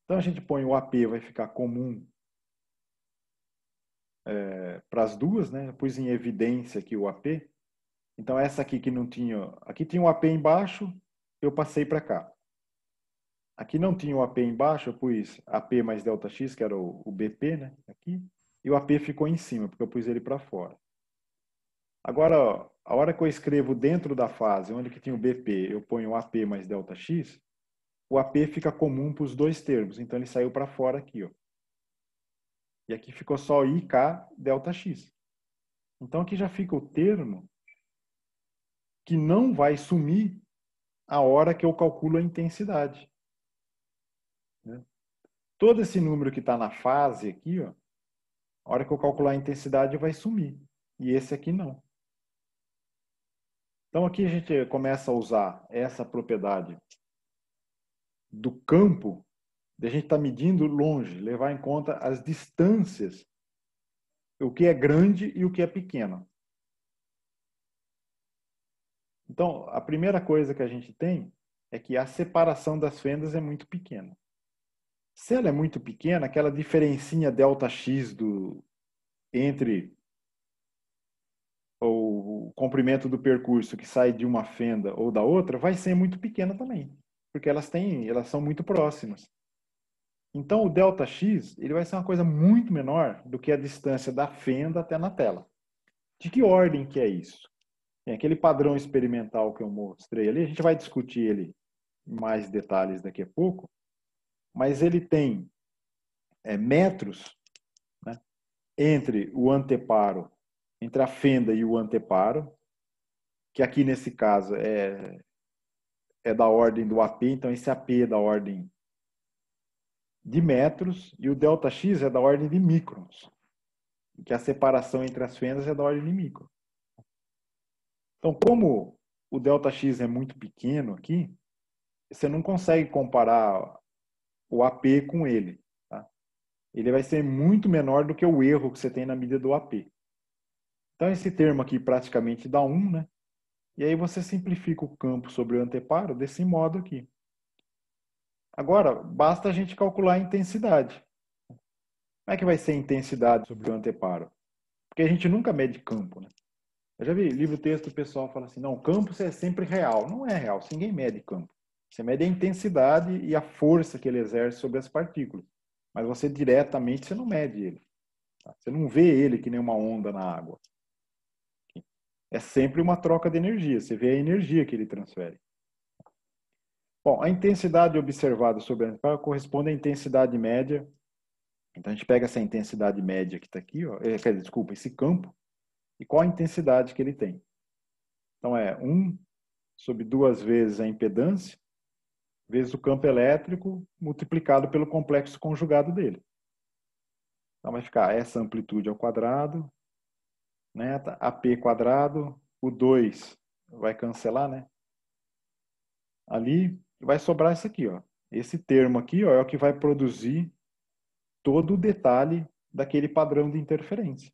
Então, a gente põe o AP, vai ficar comum para as duas, né? Eu pus em evidência aqui o AP. Então, essa aqui que não tinha... Aqui tinha o AP embaixo, eu passei para cá. Aqui não tinha o AP embaixo, eu pus AP mais ΔX, que era o BP, né? Aqui. E o AP ficou em cima, porque eu pus ele para fora. Agora, ó, a hora que eu escrevo dentro da fase, onde que tinha o BP, eu ponho o AP mais ΔX, o AP fica comum para os dois termos. Então, ele saiu para fora aqui, ó. E aqui ficou só IK ΔX. Então, aqui já fica o termo que não vai sumir a hora que eu calculo a intensidade. Né? Todo esse número que está na fase aqui, ó, a hora que eu calcular a intensidade vai sumir. E esse aqui não. Então, aqui a gente começa a usar essa propriedade do campo, de a gente estar medindo longe, levar em conta as distâncias, o que é grande e o que é pequeno. Então, a primeira coisa que a gente tem é que a separação das fendas é muito pequena. Se ela é muito pequena, aquela diferencinha ΔX entre o comprimento do percurso que sai de uma fenda ou da outra vai ser muito pequena também, porque elas são muito próximas. Então, o ΔX ele vai ser uma coisa muito menor do que a distância da fenda até na tela. De que ordem que é isso? Aquele padrão experimental que eu mostrei ali, a gente vai discutir ele em mais detalhes daqui a pouco, mas ele tem metros, né, entre o anteparo, entre a fenda e o anteparo, que aqui nesse caso é da ordem do AP, então esse AP é da ordem de metros e o ΔX é da ordem de microns, que a separação entre as fendas é da ordem de micron. Então, como o ΔX é muito pequeno aqui, você não consegue comparar o AP com ele. Tá? Ele vai ser muito menor do que o erro que você tem na medida do AP. Então, esse termo aqui praticamente dá 1, né? E aí você simplifica o campo sobre o anteparo desse modo aqui. Agora, basta a gente calcular a intensidade. Como é que vai ser a intensidade sobre o anteparo? Porque a gente nunca mede campo, né? Eu já vi livro-texto, o pessoal fala assim, não, campo é sempre real. Não é real, ninguém mede campo. Você mede a intensidade e a força que ele exerce sobre as partículas. Mas você diretamente, você não mede ele. Tá? Você não vê ele que nem uma onda na água. É sempre uma troca de energia. Você vê a energia que ele transfere. Bom, a intensidade observada sobre o anteparo corresponde à intensidade média. Então, a gente pega essa intensidade média que está aqui, ó, desculpa, esse campo, e qual a intensidade que ele tem. Então, é 1 sobre 2 vezes a impedância, vezes o campo elétrico, multiplicado pelo complexo conjugado dele. Então, vai ficar essa amplitude ao quadrado, né, AP quadrado, o 2 vai cancelar, né? Ali, vai sobrar isso aqui, ó. Esse termo aqui, ó, é o que vai produzir todo o detalhe daquele padrão de interferência.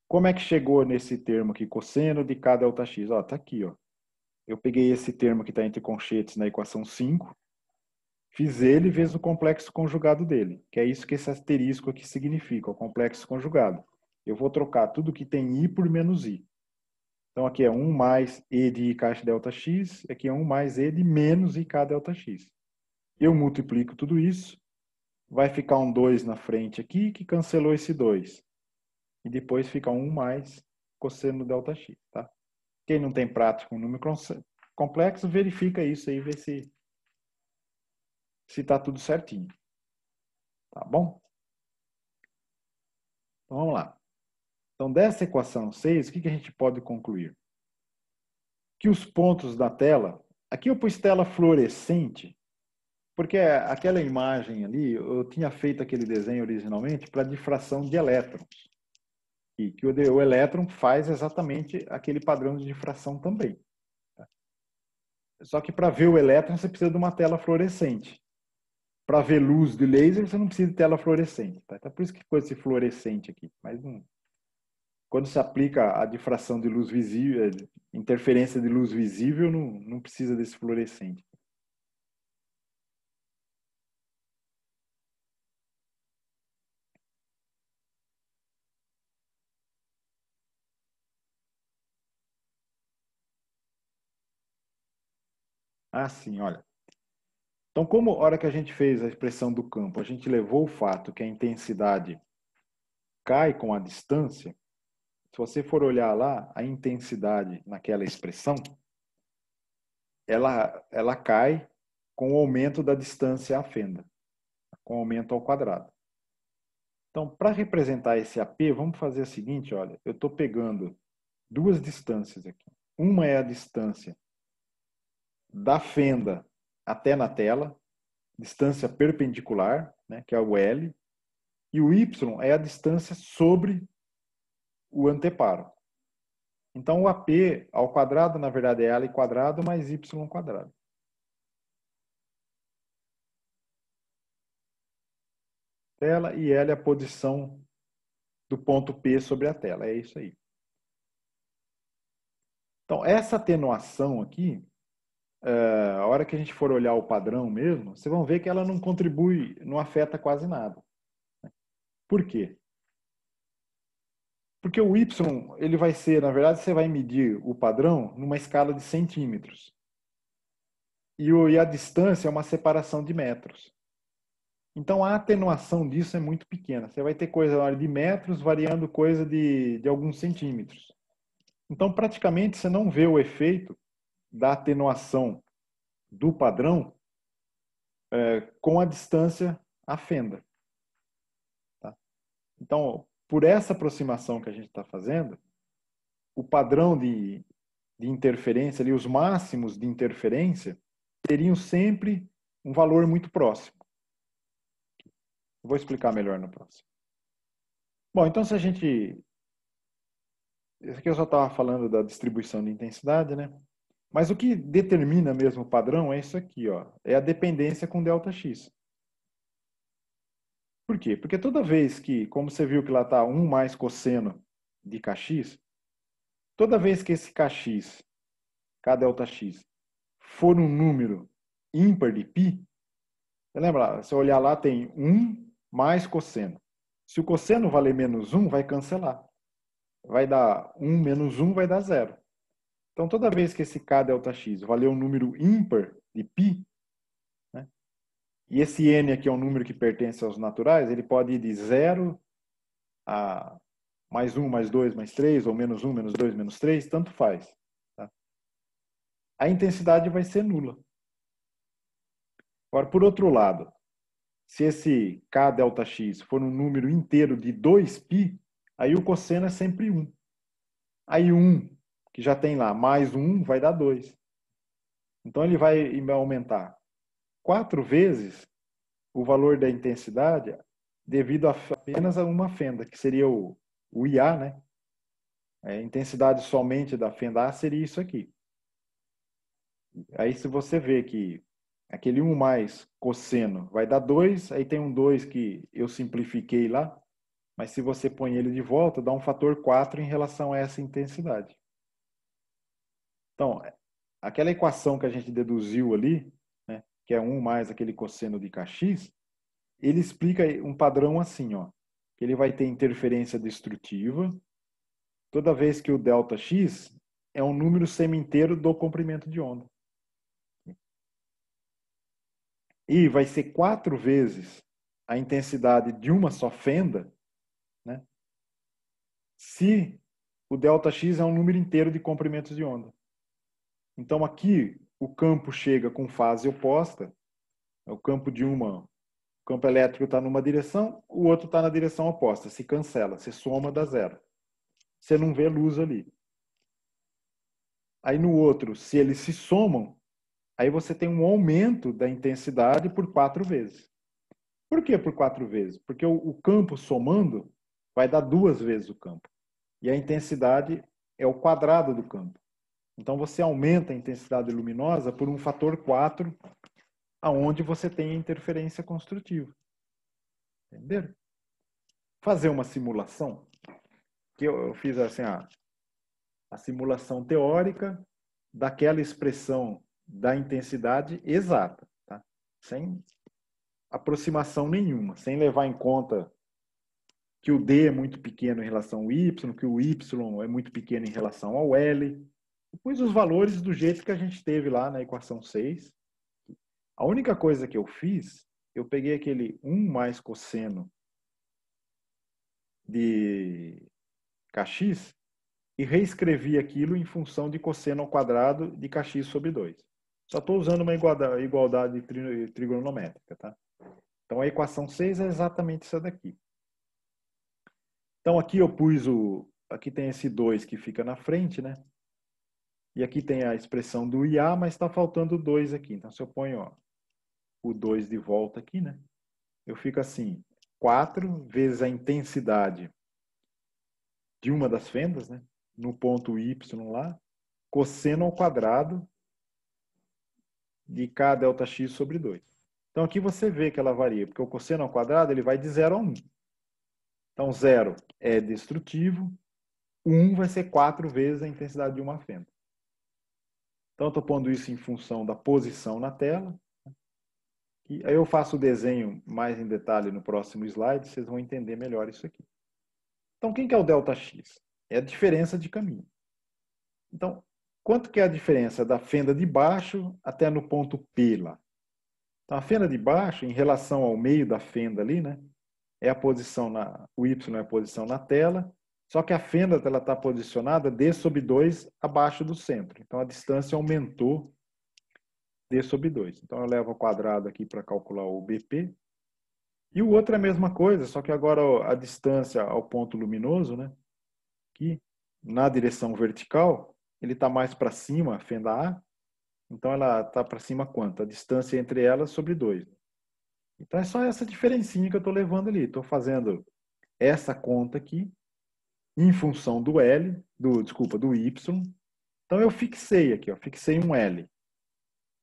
Como é que chegou nesse termo aqui, cosseno de K ΔX? Ó, tá aqui, ó. Eu peguei esse termo que está entre conchetes na equação 5, fiz ele vezes o complexo conjugado dele, que é isso que esse asterisco aqui significa, o complexo conjugado. Eu vou trocar tudo que tem I por menos I. Então, aqui é 1 mais E de IK delta X, aqui é 1 mais E de menos IK delta X. Eu multiplico tudo isso, vai ficar um 2 na frente aqui, que cancelou esse 2. E depois fica 1 mais cosseno delta X, tá? Quem não tem prática com número complexo, verifica isso aí, vê se está tudo certinho. Tá bom? Então, vamos lá. Então, dessa equação 6, o que a gente pode concluir? Que os pontos da tela... Aqui eu pus tela fluorescente, porque aquela imagem ali, eu tinha feito aquele desenho originalmente para difração de elétrons. E que o elétron faz exatamente aquele padrão de difração também. Tá? Só que para ver o elétron, você precisa de uma tela fluorescente. Para ver luz de laser, você não precisa de tela fluorescente. Tá? Então, por isso que ficou esse fluorescente aqui. Mas não... Quando se aplica a difração de luz visível, interferência de luz visível, não precisa desse fluorescente. Ah, sim, olha. Então, como a hora que a gente fez a expressão do campo, a gente levou o fato que a intensidade cai com a distância, se você for olhar lá, a intensidade naquela expressão, ela cai com o aumento da distância à fenda, com o aumento ao quadrado. Então, para representar esse AP, vamos fazer o seguinte, olha, eu estou pegando duas distâncias aqui. Uma é a distância da fenda até na tela, distância perpendicular, né, que é o L, e o Y é a distância sobre o anteparo. Então, o AP ao quadrado, na verdade, é L quadrado mais Y quadrado. Tela e L é a posição do ponto P sobre a tela. É isso aí. Então, essa atenuação aqui, a hora que a gente for olhar o padrão mesmo, vocês vão ver que ela não contribui, não afeta quase nada. Por quê? Porque o Y, ele vai ser, na verdade, você vai medir o padrão numa escala de centímetros. E a distância é uma separação de metros. Então, a atenuação disso é muito pequena. Você vai ter coisa de metros variando coisa de alguns centímetros. Então, praticamente, você não vê o efeito da atenuação do padrão com a distância à fenda. Tá? Então, por essa aproximação que a gente está fazendo, o padrão de interferência, ali, os máximos de interferência, teriam sempre um valor muito próximo. Eu vou explicar melhor no próximo. Bom, então se a gente... Esse aqui eu só estava falando da distribuição de intensidade, né? Mas o que determina mesmo o padrão é isso aqui, ó. É a dependência com ΔX. Por quê? Porque toda vez que, como você viu que lá está 1 mais cosseno de Kx, toda vez que esse Kx, KΔx, for um número ímpar de π, você lembra? Se eu olhar lá, tem 1 mais cosseno. Se o cosseno valer menos 1, vai cancelar. Vai dar 1 menos 1, vai dar 0. Então, toda vez que esse KΔx valer um número ímpar de π, né, e esse n aqui é um número que pertence aos naturais, ele pode ir de 0 a mais 1, mais 2, mais 3, ou menos 1, menos 2, menos 3, tanto faz. Tá? A intensidade vai ser nula. Agora, por outro lado, se esse KΔx for um número inteiro de 2π, aí o cosseno é sempre 1. Aí 1, que já tem lá, mais 1, vai dar 2. Então ele vai aumentar 4 vezes o valor da intensidade devido apenas a uma fenda, que seria o IA, né? A intensidade somente da fenda A seria isso aqui. Aí se você vê que aquele 1 mais cosseno vai dar 2, aí tem um 2 que eu simplifiquei lá, mas se você põe ele de volta, dá um fator 4 em relação a essa intensidade. Então, aquela equação que a gente deduziu ali, né, que é 1 mais aquele cosseno de Kx, ele explica um padrão assim, ó, que ele vai ter interferência destrutiva toda vez que o ΔX é um número semi-inteiro do comprimento de onda. E vai ser 4 vezes a intensidade de uma só fenda, né, se o ΔX é um número inteiro de comprimentos de onda. Então aqui o campo chega com fase oposta, o campo o campo elétrico está numa direção, o outro está na direção oposta, se cancela, se soma, dá zero. Você não vê luz ali. Aí no outro, se eles se somam, aí você tem um aumento da intensidade por 4 vezes. Por que por 4 vezes? Porque o campo somando vai dar 2 vezes o campo. E a intensidade é o quadrado do campo. Então você aumenta a intensidade luminosa por um fator 4, aonde você tem a interferência construtiva. Entenderam? Fazer uma simulação, que eu fiz assim, a simulação teórica daquela expressão da intensidade exata, tá? Sem aproximação nenhuma, sem levar em conta que o D é muito pequeno em relação ao Y, que o Y é muito pequeno em relação ao L. Depois os valores do jeito que a gente teve lá na equação 6. A única coisa que eu fiz, eu peguei aquele 1 mais cosseno de kx e reescrevi aquilo em função de cosseno ao quadrado de kx sobre 2. Só estou usando uma igualdade trigonométrica, tá? Então a equação 6 é exatamente essa daqui. Então aqui eu pus aqui tem esse 2 que fica na frente, né? E aqui tem a expressão do IA, mas está faltando o 2 aqui. Então se eu ponho o 2 de volta aqui, né? Eu fico assim, 4 vezes a intensidade de uma das fendas, né? No ponto Y lá, cosseno ao quadrado de K ΔX sobre 2. Então aqui você vê que ela varia, porque o cosseno ao quadrado ele vai de 0 a 1. Então 0 é destrutivo, 1 vai ser 4 vezes a intensidade de uma fenda. Então eu estou pondo isso em função da posição na tela. E aí eu faço o desenho mais em detalhe no próximo slide, vocês vão entender melhor isso aqui. Então quem que é o ΔX? É a diferença de caminho. Então, quanto que é a diferença da fenda de baixo até no ponto P lá? Então, a fenda de baixo, em relação ao meio da fenda ali, né? É a posição o Y é a posição na tela, só que a fenda está posicionada D sobre 2 abaixo do centro. Então, a distância aumentou D sobre 2. Então, eu levo ao quadrado aqui para calcular o BP. E o outro é a mesma coisa, só que agora a distância ao ponto luminoso, né? Aqui, na direção vertical, ele está mais para cima, a fenda A. Então, ela está para cima quanto? A distância entre elas sobre 2. Então, é só essa diferencinha que eu estou levando ali. Estou fazendo essa conta aqui em função do L, do Y. Então, eu fixei aqui, fixei um L.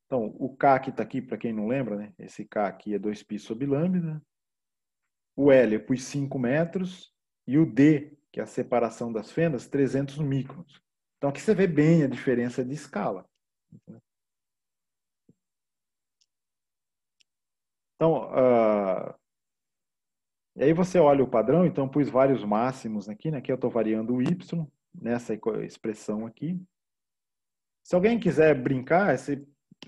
Então, o K que está aqui, para quem não lembra, né? Esse K aqui é 2π sobre lambda. O L eu pus 5 metros. E o D, que é a separação das fendas, 300 microns. Então, aqui você vê bem a diferença de escala. Então, e aí você olha o padrão, então pus vários máximos aqui, né? Aqui eu estou variando o Y, nessa expressão aqui. Se alguém quiser brincar, isso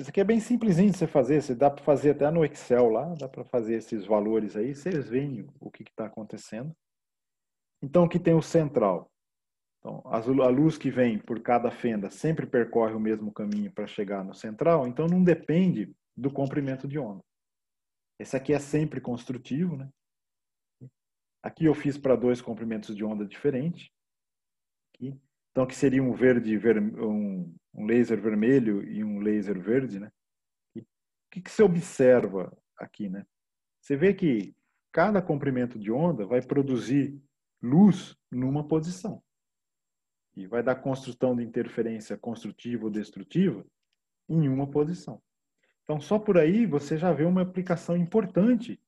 aqui é bem simplesinho de você fazer, dá para fazer até no Excel lá, dá para fazer esses valores aí, vocês veem o que está acontecendo. Então aqui tem o central. Então, a luz que vem por cada fenda sempre percorre o mesmo caminho para chegar no central, então não depende do comprimento de onda. Esse aqui é sempre construtivo, né? Aqui eu fiz para 2 comprimentos de onda diferentes. Aqui. Então aqui seria um laser vermelho e um laser verde, né? O que você observa aqui, né? Você vê que cada comprimento de onda vai produzir luz numa posição. E vai dar construção de interferência construtiva ou destrutiva em uma posição. Então, só por aí você já vê uma aplicação importante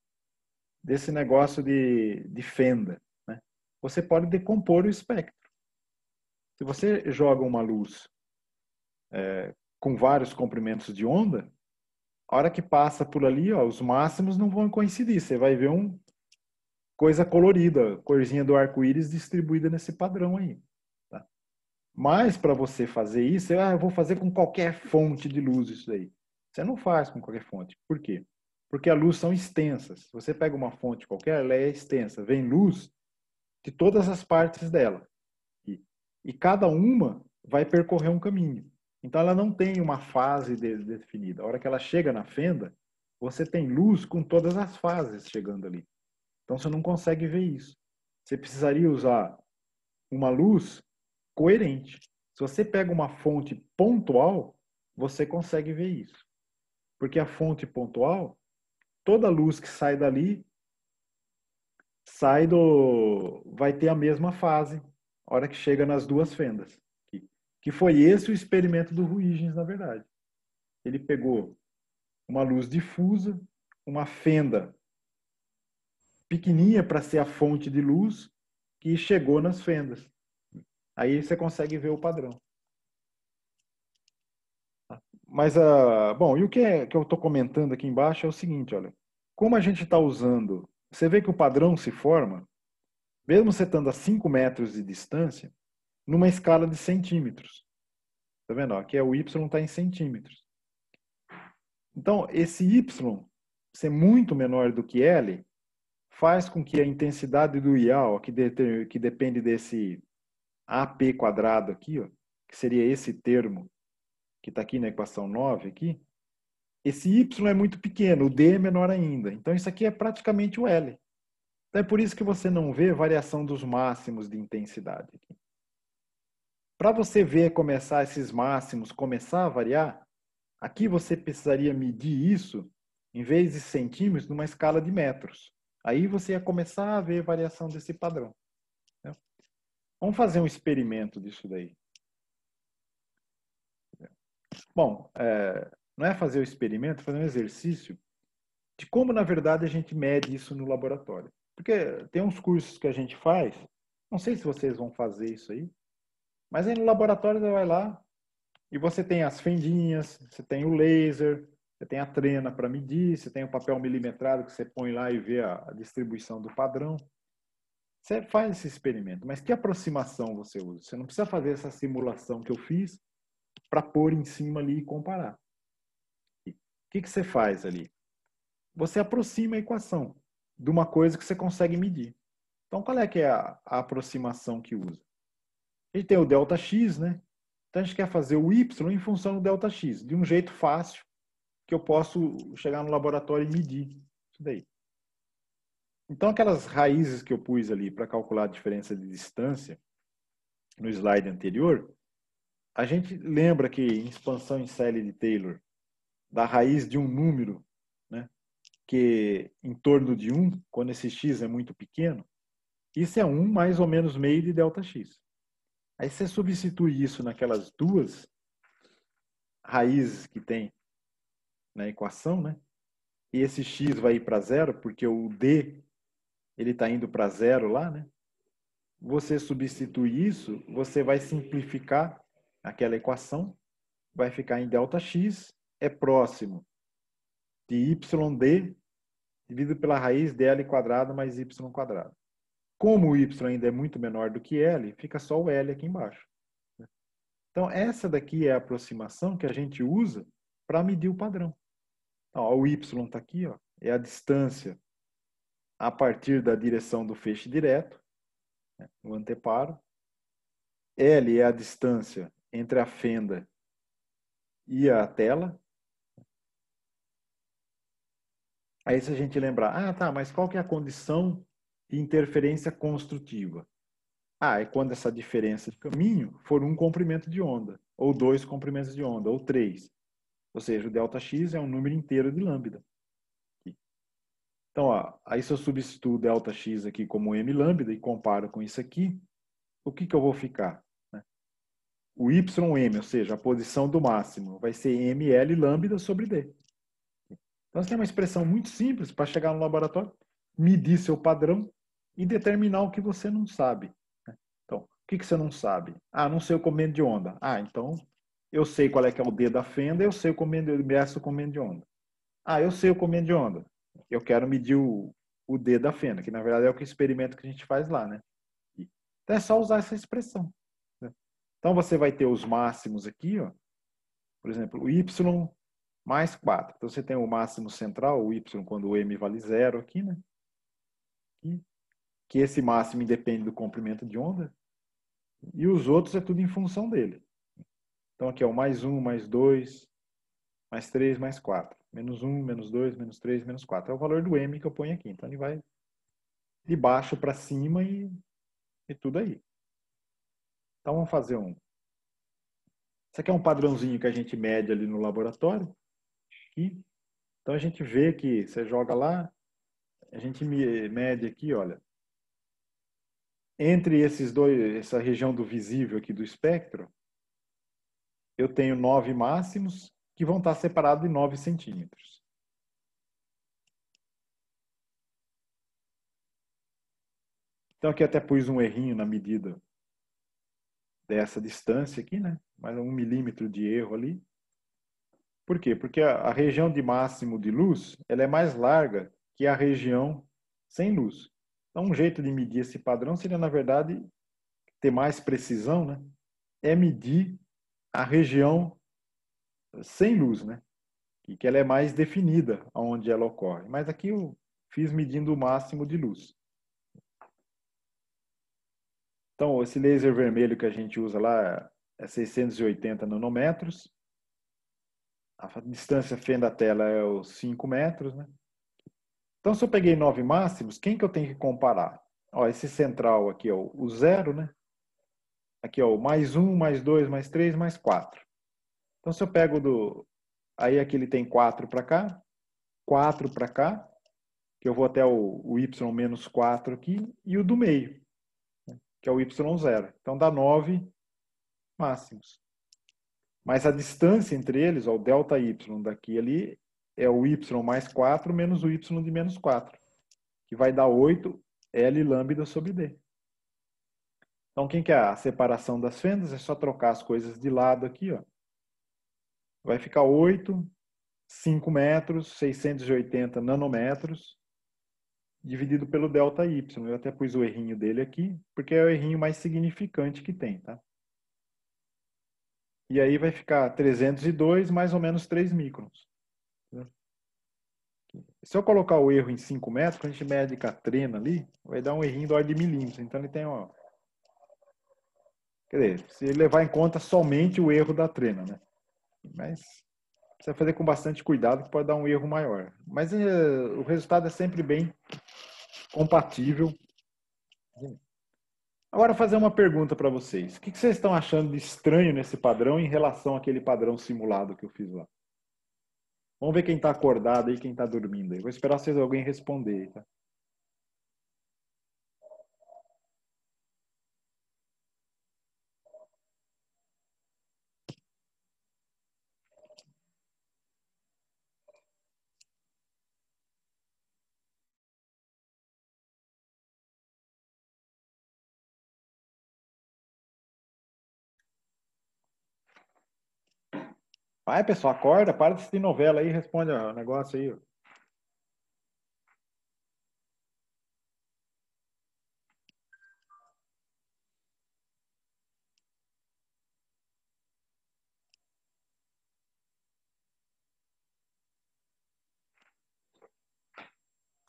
desse negócio de fenda, né? Você pode decompor o espectro. Se você joga uma luz com vários comprimentos de onda, a hora que passa por ali, os máximos não vão coincidir. Você vai ver coisa colorida, corzinha do arco-íris distribuída nesse padrão aí. Tá? Mas para você fazer isso, eu vou fazer com qualquer fonte de luz isso daí. Você não faz com qualquer fonte. Por quê? Porque a luz são extensas. Se você pega uma fonte qualquer, ela é extensa. Vem luz de todas as partes dela. E cada uma vai percorrer um caminho. Então ela não tem uma fase definida. A hora que ela chega na fenda, você tem luz com todas as fases chegando ali. Então você não consegue ver isso. Você precisaria usar uma luz coerente. Se você pega uma fonte pontual, você consegue ver isso. Porque a fonte pontual, toda luz que sai dali vai ter a mesma fase a hora que chega nas duas fendas. Que foi esse o experimento do Huygens, na verdade. Ele pegou uma luz difusa, uma fenda pequenininha para ser a fonte de luz, que chegou nas fendas. Aí você consegue ver o padrão. Mas, bom, e o que eu estou comentando aqui embaixo é o seguinte, olha. Como a gente está usando... Você vê que o padrão se forma, mesmo você estando a 5 metros de distância, numa escala de centímetros. Tá vendo? Aqui o Y está em centímetros. Então, esse Y ser muito menor do que L faz com que a intensidade do IAL, que depende desse AP quadrado aqui, ó, que seria esse termo que está aqui na equação 9, aqui, esse Y é muito pequeno, o D é menor ainda. Então, isso aqui é praticamente o L. Então, é por isso que você não vê variação dos máximos de intensidade aqui. Para você ver esses máximos começar a variar, aqui você precisaria medir isso, em vez de centímetros, numa escala de metros. Aí você ia começar a ver variação desse padrão. Vamos fazer um experimento disso daí. Bom, não é fazer o experimento, é fazer um exercício de como, na verdade, a gente mede isso no laboratório. Porque tem uns cursos que a gente faz, não sei se vocês vão fazer isso aí, mas aí no laboratório você vai lá e você tem as fendinhas, você tem o laser, você tem a trena para medir, você tem o papel milimetrado que você põe lá e vê a distribuição do padrão. Você faz esse experimento, mas que aproximação você usa? Você não precisa fazer essa simulação que eu fiz para pôr em cima ali e comparar. O que você faz ali? Você aproxima a equação de uma coisa que você consegue medir. Então, qual é que é a aproximação que usa? A gente tem o ΔX, né? Então, a gente quer fazer o Y em função do ΔX, de um jeito fácil, que eu posso chegar no laboratório e medir isso daí. Então, aquelas raízes que eu pus ali para calcular a diferença de distância, no slide anterior, a gente lembra que em expansão em série de Taylor, da raiz de um número, né, que em torno de 1, quando esse x é muito pequeno, isso é 1 mais ou menos meio de ΔX. Aí você substitui isso naquelas duas raízes que tem na equação, né? E esse x vai ir para zero, porque o d ele está indo para zero lá, né? Você substitui isso, você vai simplificar aquela equação, vai ficar em ΔX é próximo de YD dividido pela raiz dl quadrado mais y quadrado. Como o y ainda é muito menor do que l, fica só o l aqui embaixo. Então, essa daqui é a aproximação que a gente usa para medir o padrão. Então, ó, o y está aqui, ó, é a distância a partir da direção do feixe direto, né, no anteparo. L é a distância entre a fenda e a tela. Aí se a gente lembrar, tá, mas qual que é a condição de interferência construtiva? É quando essa diferença de caminho for um comprimento de onda, ou 2 comprimentos de onda, ou 3. Ou seja, o ΔX é um número inteiro de lambda. Então, ó, aí se eu substituo o ΔX aqui como m lambda e comparo com isso aqui, o que eu vou ficar? O YM, ou seja, a posição do máximo, vai ser ml lambda sobre d. Então, você tem uma expressão muito simples para chegar no laboratório, medir seu padrão e determinar o que você não sabe. Então, o que você não sabe? Não sei o comprimento de onda. Então, eu sei qual é que é o D da fenda, eu sei o comprimento de onda. Eu sei o comprimento de onda. Eu quero medir o D da fenda, que na verdade é o experimento que a gente faz lá, né? Então, é só usar essa expressão. Então, você vai ter os máximos aqui, ó. Por exemplo, o y mais 4. Então, você tem o máximo central, o y, quando o m vale 0 aqui, né? Aqui. Que esse máximo independe do comprimento de onda. E os outros é tudo em função dele. Então, aqui é o mais 1, mais 2, mais 3, mais 4. Menos 1, menos 2, menos 3, menos 4. É o valor do m que eu ponho aqui. Então, ele vai de baixo para cima e tudo aí. Então, vamos fazer um... Isso aqui é um padrãozinho que a gente mede ali no laboratório. Aqui. Então, a gente vê que você joga lá, a gente mede aqui, olha. Entre esses dois, essa região do visível aqui do espectro, eu tenho 9 máximos que vão estar separados em 9 centímetros. Então, aqui até pus um errinho na medida dessa distância aqui, né? Mais 1 milímetro de erro ali. Por quê? Porque a região de máximo de luz, ela é mais larga que a região sem luz. Então, um jeito de medir esse padrão seria, na verdade, ter mais precisão, né? É medir a região sem luz, né? E que ela é mais definida onde ela ocorre. Mas aqui eu fiz medindo o máximo de luz. Então, esse laser vermelho que a gente usa lá é 680 nanômetros. A distância fenda tela é os 5 metros, né? Então, se eu peguei 9 máximos, quem que eu tenho que comparar? Ó, esse central aqui é o 0, né? Aqui é o mais 1, mais 2, mais 3, mais 4. Então, se eu pego do... Aí aqui ele tem 4 para cá, 4 para cá, que eu vou até o y menos 4 aqui, e o do meio, que é o y0. Então, dá 9 máximos. Mas a distância entre eles, ó, o delta y daqui ali, é o y mais 4 menos o y de menos 4, que vai dar 8 L lambda sobre D. Então, quem quer a separação das fendas, é só trocar as coisas de lado aqui, ó. Vai ficar 8, 5 metros, 680 nanômetros, dividido pelo delta y. Eu até pus o errinho dele aqui, porque é o errinho mais significante que tem, tá? E aí vai ficar 302 mais ou menos 3 microns. Se eu colocar o erro em 5 metros, quando a gente mede com a trena ali, vai dar um errinho da ordem de milímetros. Então ele tem, ó... Quer dizer, se levar em conta somente o erro da trena, né? Mas precisa fazer com bastante cuidado, que pode dar um erro maior. Mas o resultado é sempre bem compatível. Agora, fazer uma pergunta para vocês. O que vocês estão achando de estranho nesse padrão em relação àquele padrão simulado que eu fiz lá? Vamos ver quem está acordado aí, quem está dormindo aí. Vou esperar vocês alguém responder, tá? Vai, pessoal, acorda, para de assistir novela aí, responde o negócio aí.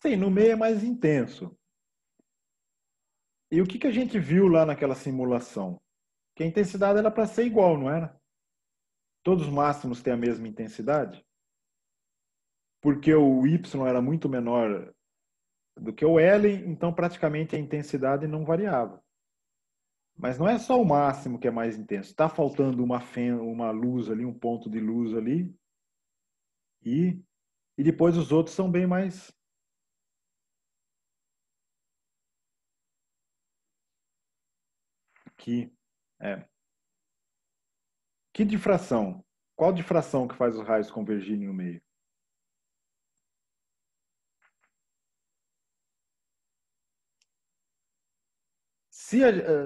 Sim, no meio é mais intenso. E o que a gente viu lá naquela simulação? Que a intensidade era para ser igual, não era? Todos os máximos têm a mesma intensidade? Porque o Y era muito menor do que o L, então praticamente a intensidade não variava. Mas não é só o máximo que é mais intenso. Está faltando uma luz ali, um ponto de luz ali. E depois os outros são bem mais... Aqui. Que difração? Qual difração que faz os raios convergirem no meio?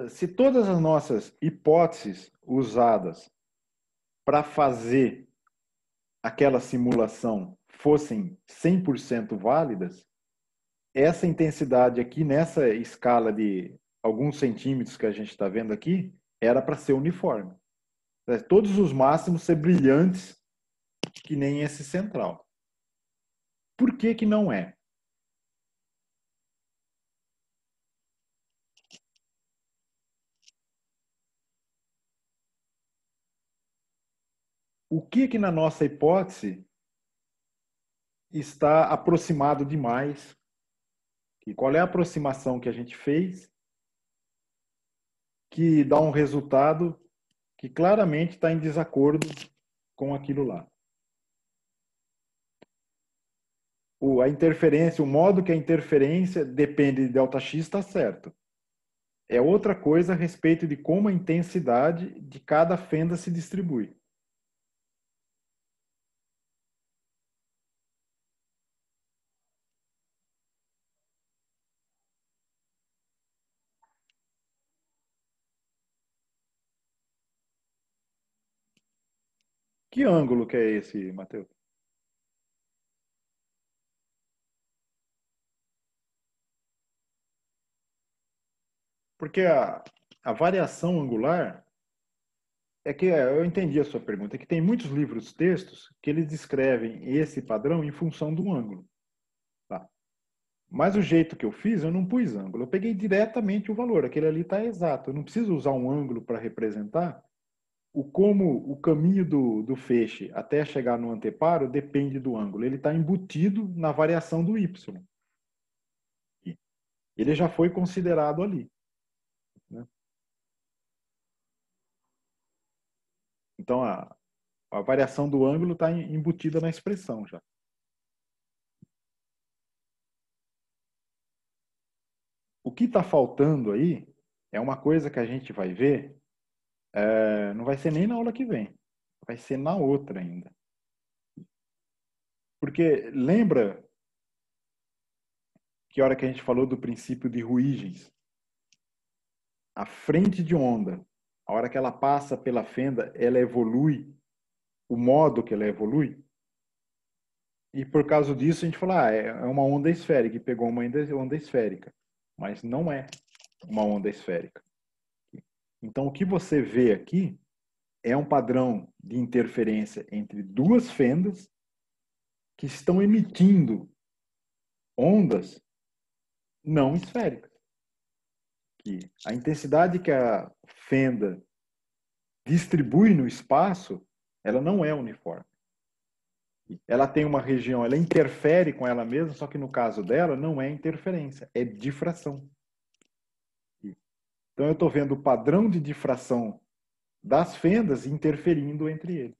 Se todas as nossas hipóteses usadas para fazer aquela simulação fossem 100% válidas, essa intensidade aqui, nessa escala de alguns centímetros que a gente está vendo aqui, era para ser uniforme. Todos os máximos ser brilhantes, que nem esse central. Por que que não é? O que que na nossa hipótese está aproximado demais? E qual é a aproximação que a gente fez que dá um resultado que claramente está em desacordo com aquilo lá? A interferência, o modo que a interferência depende de ΔX está certo. É outra coisa a respeito de como a intensidade de cada fenda se distribui. Que ângulo que é esse, Matheus? Porque a variação angular é que eu entendi a sua pergunta, é que tem muitos livros textos que eles descrevem esse padrão em função do ângulo. Tá? Mas o jeito que eu fiz, eu não pus ângulo, eu peguei diretamente o valor, aquele ali está exato, eu não preciso usar um ângulo para representar como o caminho do feixe até chegar no anteparo depende do ângulo, ele está embutido na variação do y. Ele já foi considerado ali. Né? Então, a variação do ângulo está embutida na expressão já. O que está faltando aí é uma coisa que a gente vai ver, não vai ser nem na aula que vem, vai ser na outra ainda. Porque lembra que a hora que a gente falou do princípio de Huygens, a frente de onda, a hora que ela passa pela fenda, ela evolui, o modo que ela evolui. E por causa disso a gente fala, é uma onda esférica, e pegou uma onda esférica. Mas não é uma onda esférica. Então o que você vê aqui é um padrão de interferência entre duas fendas que estão emitindo ondas não esféricas. Que a intensidade que a fenda distribui no espaço, ela não é uniforme. Ela tem uma região, ela interfere com ela mesma, só que no caso dela não é interferência, é difração. Então eu estou vendo o padrão de difração das fendas interferindo entre eles.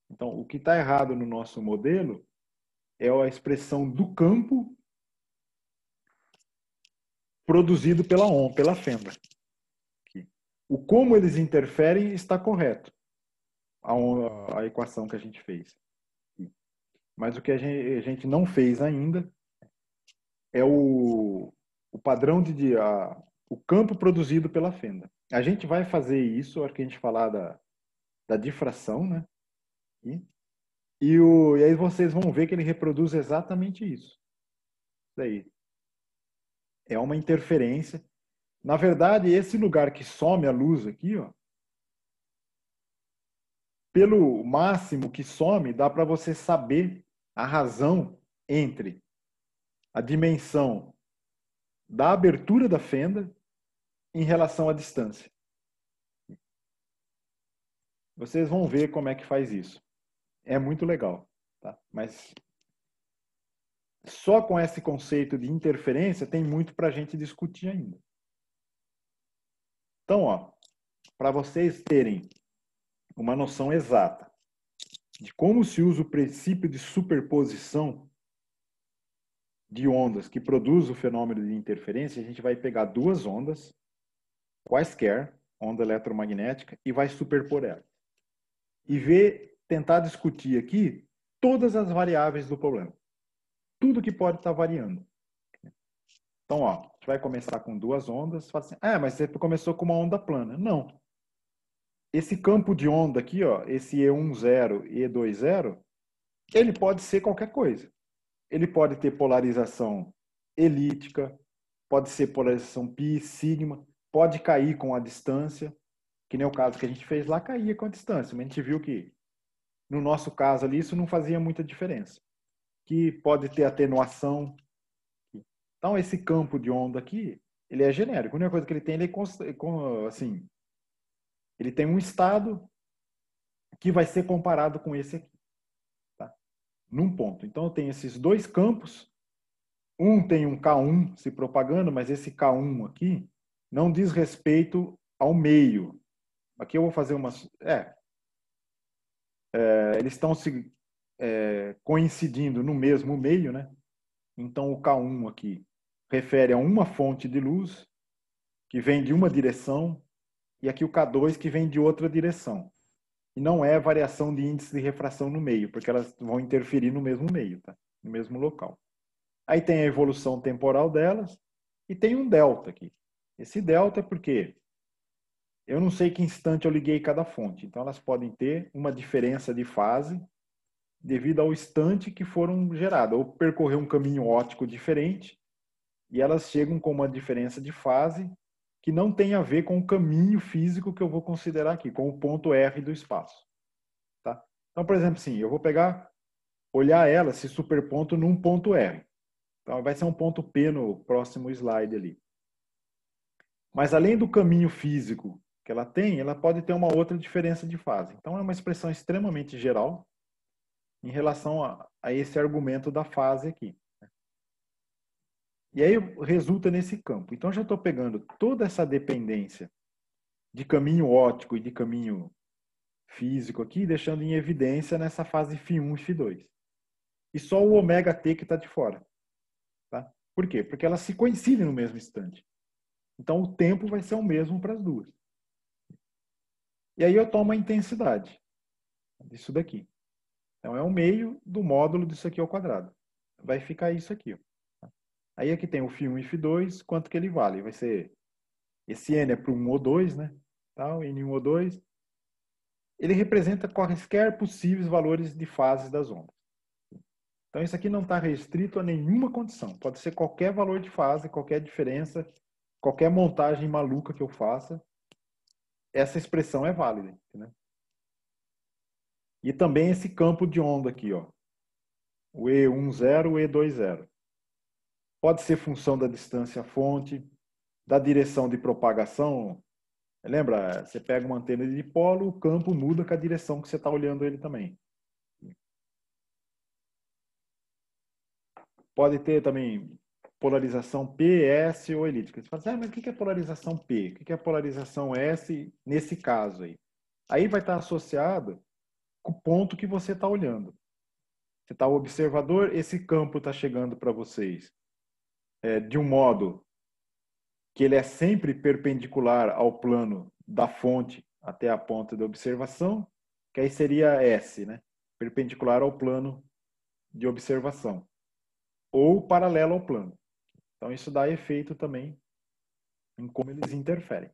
Então o que está errado no nosso modelo é a expressão do campo produzido pela fenda. O como eles interferem está correto, a equação que a gente fez. Mas o que a gente não fez ainda é o padrão o campo produzido pela fenda. A gente vai fazer isso na hora que a gente falar da difração, né? E aí vocês vão ver que ele reproduz exatamente isso. Daí. É uma interferência. Na verdade, esse lugar que some a luz aqui, ó, pelo máximo que some, dá para você saber a razão entre a dimensão da abertura da fenda em relação à distância. Vocês vão ver como é que faz isso. É muito legal, tá? Mas só com esse conceito de interferência tem muito para a gente discutir ainda. Então, ó, para vocês terem uma noção exata de como se usa o princípio de superposição de ondas que produz o fenômeno de interferência, a gente vai pegar duas ondas, quaisquer, onda eletromagnética, e vai superpor elas. E tentar discutir aqui todas as variáveis do problema. Tudo que pode estar variando. Então, ó, a gente vai começar com duas ondas. Fala assim, mas você começou com uma onda plana. Não. Esse campo de onda aqui, ó, esse E10 e E20, ele pode ser qualquer coisa. Ele pode ter polarização elíptica, pode ser polarização π, sigma. pode cair com a distância, que nem o caso que a gente fez lá, caía com a distância, mas a gente viu que, no nosso caso ali, isso não fazia muita diferença. Que pode ter atenuação. Então, esse campo de onda aqui, ele é genérico. A única coisa que ele tem, assim, ele tem um estado que vai ser comparado com esse aqui, tá? Num ponto. Então, eu tenho esses dois campos. Um tem um K1 se propagando, mas esse K1 aqui não diz respeito ao meio. Aqui eu vou fazer umas... eles estão se coincidindo no mesmo meio, né? Então, o K1 aqui refere a uma fonte de luz que vem de uma direção e aqui o K2 que vem de outra direção. E não é variação de índice de refração no meio, porque elas vão interferir no mesmo meio, tá? No mesmo local. Aí tem a evolução temporal delas e tem um delta aqui. Esse delta é porque eu não sei que instante eu liguei cada fonte. Então elas podem ter uma diferença de fase devido ao instante que foram geradas, ou percorrer um caminho óptico diferente, e elas chegam com uma diferença de fase que não tem a ver com o caminho físico que eu vou considerar aqui, com o ponto R do espaço. Tá? Então, por exemplo, assim, eu vou olhar ela se superpondo num ponto R. Então, vai ser um ponto P no próximo slide ali. Mas, além do caminho físico que ela tem, ela pode ter uma outra diferença de fase. Então, é uma expressão extremamente geral em relação a esse argumento da fase aqui. E aí resulta nesse campo. Então, já estou pegando toda essa dependência de caminho óptico e de caminho físico aqui, deixando em evidência nessa fase φ1 e φ2. E só o ômega-t que está de fora. Tá? Por quê? Porque elas se coincidem no mesmo instante. Então, o tempo vai ser o mesmo para as duas. E aí eu tomo a intensidade disso daqui. Então, é o meio do módulo disso aqui ao quadrado. Vai ficar isso aqui. Ó. Aí aqui tem o φ1 e φ2, quanto que ele vale? Vai ser... Esse N é para o 1 ou 2, né? Tal, N1 ou 2. Ele representa quaisquer possíveis valores de fases das ondas. Então, isso aqui não está restrito a nenhuma condição. Pode ser qualquer valor de fase, qualquer diferença, qualquer montagem maluca que eu faça. Essa expressão é válida. Né? E também esse campo de onda aqui, ó. O E10, o E20. Pode ser função da distância à fonte, da direção de propagação. Lembra? Você pega uma antena de dipolo, o campo muda com a direção que você está olhando ele também. Pode ter também polarização P, S ou elíptica. Você fala assim, mas o que é polarização P? O que é polarização S nesse caso aí? Aí vai estar associado com o ponto que você está olhando. Você está o observador, esse campo está chegando para vocês de um modo que ele é sempre perpendicular ao plano da fonte até a ponta de observação, que aí seria S, né? Perpendicular ao plano de observação. Ou paralelo ao plano. Então, isso dá efeito também em como eles interferem.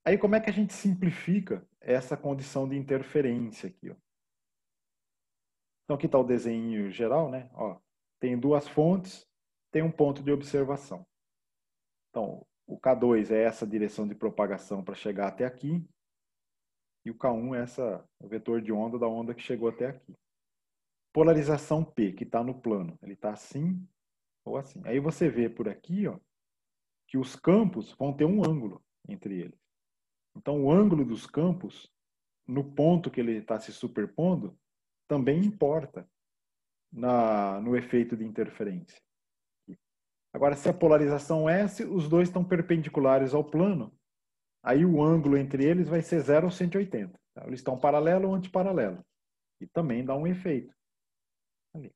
Aí, como é que a gente simplifica essa condição de interferência aqui? Ó? Então, aqui está o desenho geral, né? Ó, tem duas fontes, tem um ponto de observação. Então, o K2 é essa direção de propagação para chegar até aqui, e o K1 é o vetor de onda da onda que chegou até aqui. Polarização P, que está no plano, ele está assim ou assim. Aí você vê por aqui, ó, que os campos vão ter um ângulo entre eles. Então, o ângulo dos campos, no ponto que ele está se superpondo, também importa no efeito de interferência. Agora, se a polarização é S, os dois estão perpendiculares ao plano, aí o ângulo entre eles vai ser 0 ou 180. Tá? Eles estão paralelo ou antiparalelo. E também dá um efeito. Ali.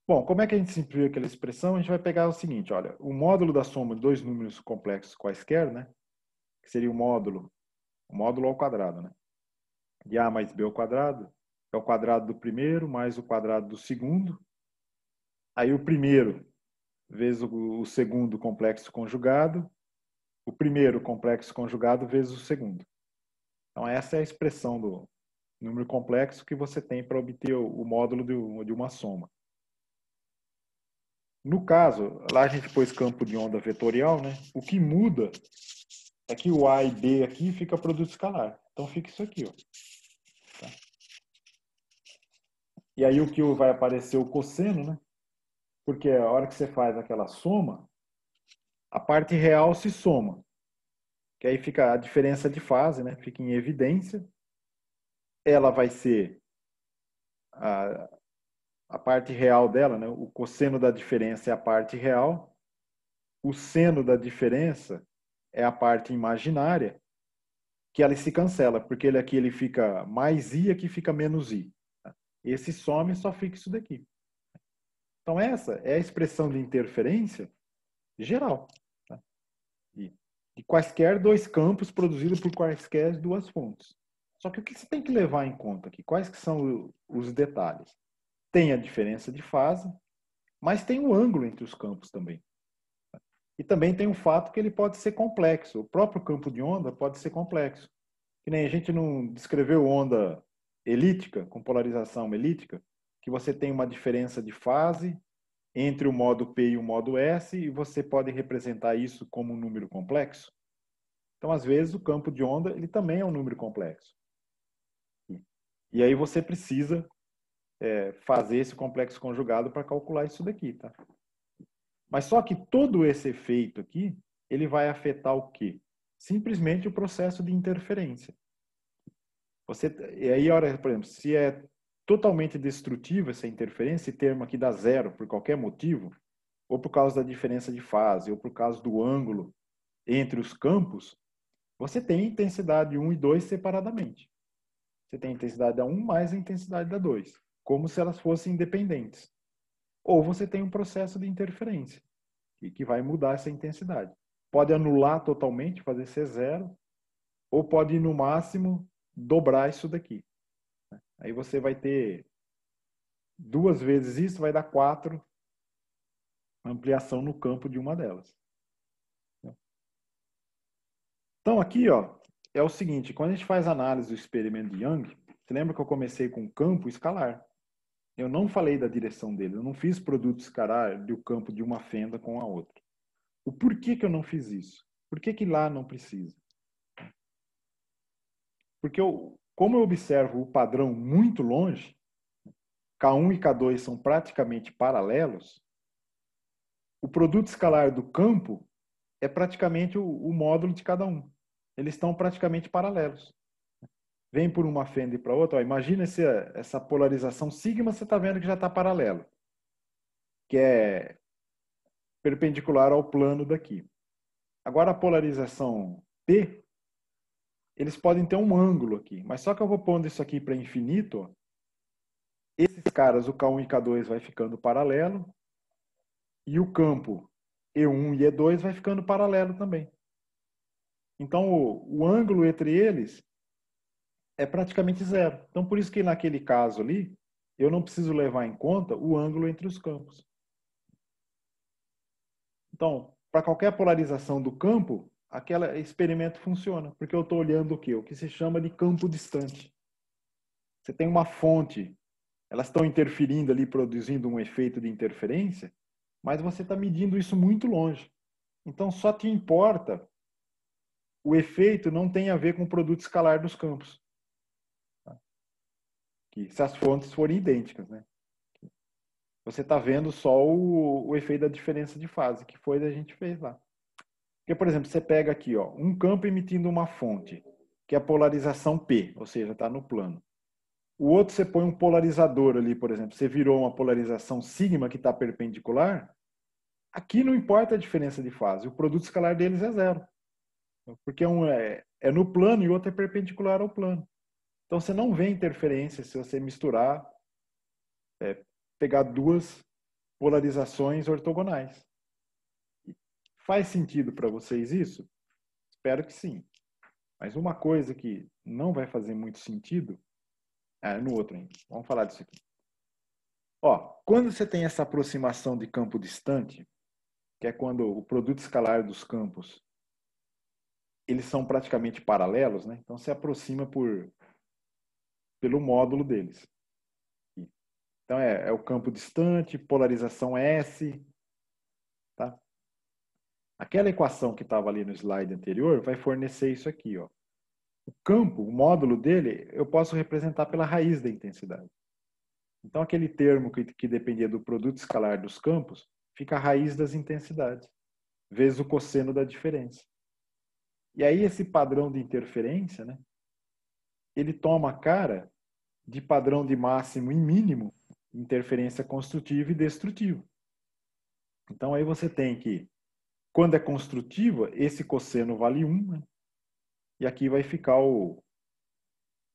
Bom, como é que a gente simplifica aquela expressão? A gente vai pegar o seguinte, olha, o módulo da soma de dois números complexos quaisquer, né? Que seria o módulo ao quadrado, né? De A mais B ao quadrado, é o quadrado do primeiro mais o quadrado do segundo. Aí o primeiro vezes o segundo complexo conjugado, o primeiro complexo conjugado vezes o segundo. Então essa é a expressão do número complexo que você tem para obter o módulo de uma soma. No caso, lá a gente pôs campo de onda vetorial, né? O que muda é que o A e B aqui fica produto escalar. Então fica isso aqui, ó. Tá? E aí o que vai aparecer o cosseno, né? Porque a hora que você faz aquela soma, a parte real se soma. Que aí fica a diferença de fase, né? Fica em evidência. Ela vai ser a parte real dela, né? O cosseno da diferença é a parte real. O seno da diferença é a parte imaginária, que ela se cancela, porque ele aqui ele fica mais i, aqui fica menos i. Esse some só fica isso daqui. Então essa é a expressão de interferência geral. Tá? De quaisquer dois campos produzidos por quaisquer duas fontes. Só que o que você tem que levar em conta aqui? Quais que são os detalhes? Tem a diferença de fase, mas tem o ângulo entre os campos também. E também tem o fato que ele pode ser complexo. O próprio campo de onda pode ser complexo. Que nem a gente não descreveu onda elíptica, com polarização elíptica, que você tem uma diferença de fase entre o modo P e o modo S, e você pode representar isso como um número complexo. Então, às vezes, o campo de onda ele também é um número complexo. E aí você precisa fazer esse complexo conjugado para calcular isso daqui, tá? Mas só que todo esse efeito aqui, ele vai afetar o quê? Simplesmente o processo de interferência. E aí, por exemplo, se é totalmente destrutiva essa interferência, esse termo aqui dá zero por qualquer motivo, ou por causa da diferença de fase, ou por causa do ângulo entre os campos, você tem intensidade 1 e 2 separadamente. Você tem a intensidade da 1 mais a intensidade da 2, como se elas fossem independentes. Ou você tem um processo de interferência, que vai mudar essa intensidade. Pode anular totalmente, fazer ser zero, ou pode, no máximo, dobrar isso daqui. Aí você vai ter 2 vezes isso, vai dar 4 ampliação no campo de uma delas. Então aqui, ó, é o seguinte, quando a gente faz análise do experimento de Young, você lembra que eu comecei com campo escalar? Eu não falei da direção dele, eu não fiz produto escalar do campo de uma fenda com a outra. O porquê que eu não fiz isso? Por que lá não precisa? Porque como eu observo o padrão muito longe, K1 e K2 são praticamente paralelos, o produto escalar do campo é praticamente o módulo de cada um. Eles estão praticamente paralelos. Vem por uma fenda e para outra. Ó, imagina essa polarização sigma, você está vendo que já está paralelo, que é perpendicular ao plano daqui. Agora a polarização P, eles podem ter um ângulo aqui, mas só que eu vou pondo isso aqui para infinito, ó, esses caras, o K1 e K2 vai ficando paralelo, e o campo E1 e E2 vai ficando paralelo também. Então o ângulo entre eles é praticamente zero. Então por isso que naquele caso ali, eu não preciso levar em conta o ângulo entre os campos. Então, para qualquer polarização do campo, aquele experimento funciona, porque eu estou olhando o quê? O que se chama de campo distante. Você tem uma fonte, elas estão interferindo ali, produzindo um efeito de interferência, mas você está medindo isso muito longe. Então, só te importa o efeito não tem a ver com o produto escalar dos campos. Que, se as fontes forem idênticas, né? Você está vendo só o efeito da diferença de fase, que foi a gente fez lá. Porque, por exemplo, você pega aqui, ó, um campo emitindo uma fonte, que é a polarização P, ou seja, está no plano. O outro você põe um polarizador ali, por exemplo, você virou uma polarização sigma que está perpendicular, aqui não importa a diferença de fase, o produto escalar deles é zero. Porque um é no plano e o outro é perpendicular ao plano. Então você não vê interferência se você misturar, pegar duas polarizações ortogonais. Faz sentido para vocês isso? Espero que sim. Mas uma coisa que não vai fazer muito sentido é no outro ainda. Vamos falar disso aqui. Ó, quando você tem essa aproximação de campo distante, que é quando o produto escalar dos campos eles são praticamente paralelos, né? Então se aproxima pelo módulo deles. Então é o campo distante, polarização S, Tá? Aquela equação que estava ali no slide anterior vai fornecer isso aqui. Ó. O campo, o módulo dele, eu posso representar pela raiz da intensidade. Então, aquele termo que dependia do produto escalar dos campos, fica a raiz das intensidades, vezes o cosseno da diferença. E aí, esse padrão de interferência, né, ele toma a cara de padrão de máximo e mínimo, interferência construtiva e destrutiva. Então, aí você tem que, quando é construtiva, esse cosseno vale 1, né? E aqui vai ficar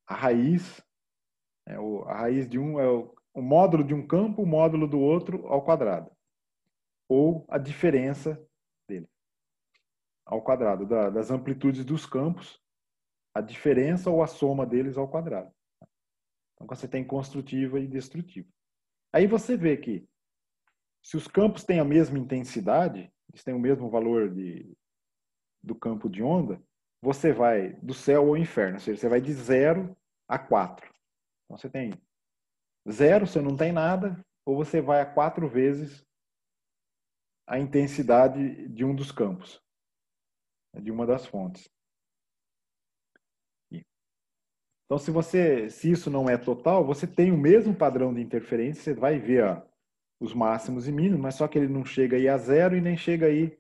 a raiz. A raiz de um é o módulo de um campo, o módulo do outro ao quadrado. Ou a diferença dele ao quadrado, das amplitudes dos campos, a diferença ou a soma deles ao quadrado. Então, você tem construtiva e destrutiva. Aí você vê que, se os campos têm a mesma intensidade, eles têm o mesmo valor do campo de onda, você vai do céu ao inferno, ou seja, você vai de 0 a 4. Então, você tem 0, você não tem nada, ou você vai a 4 vezes a intensidade de um dos campos, de uma das fontes. Então, se isso não é total, você tem o mesmo padrão de interferência, você vai ver os máximos e mínimos, mas só que ele não chega aí a 0 e nem chega aí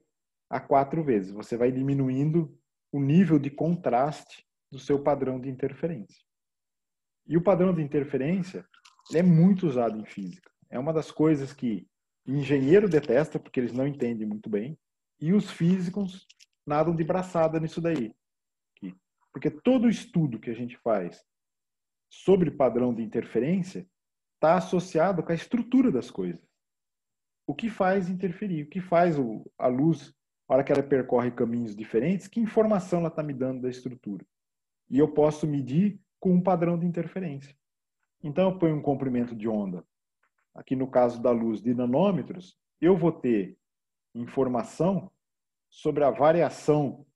a 4 vezes. Você vai diminuindo o nível de contraste do seu padrão de interferência. E o padrão de interferência ele é muito usado em física. É uma das coisas que o engenheiro detesta, porque eles não entendem muito bem, e os físicos nadam de braçada nisso daí. Porque todo estudo que a gente faz sobre padrão de interferência está associado com a estrutura das coisas. O que faz interferir, o que faz a luz, na hora que ela percorre caminhos diferentes, que informação ela está me dando da estrutura. E eu posso medir com um padrão de interferência. Então, eu ponho um comprimento de onda. Aqui no caso da luz de nanômetros, eu vou ter informação sobre a variação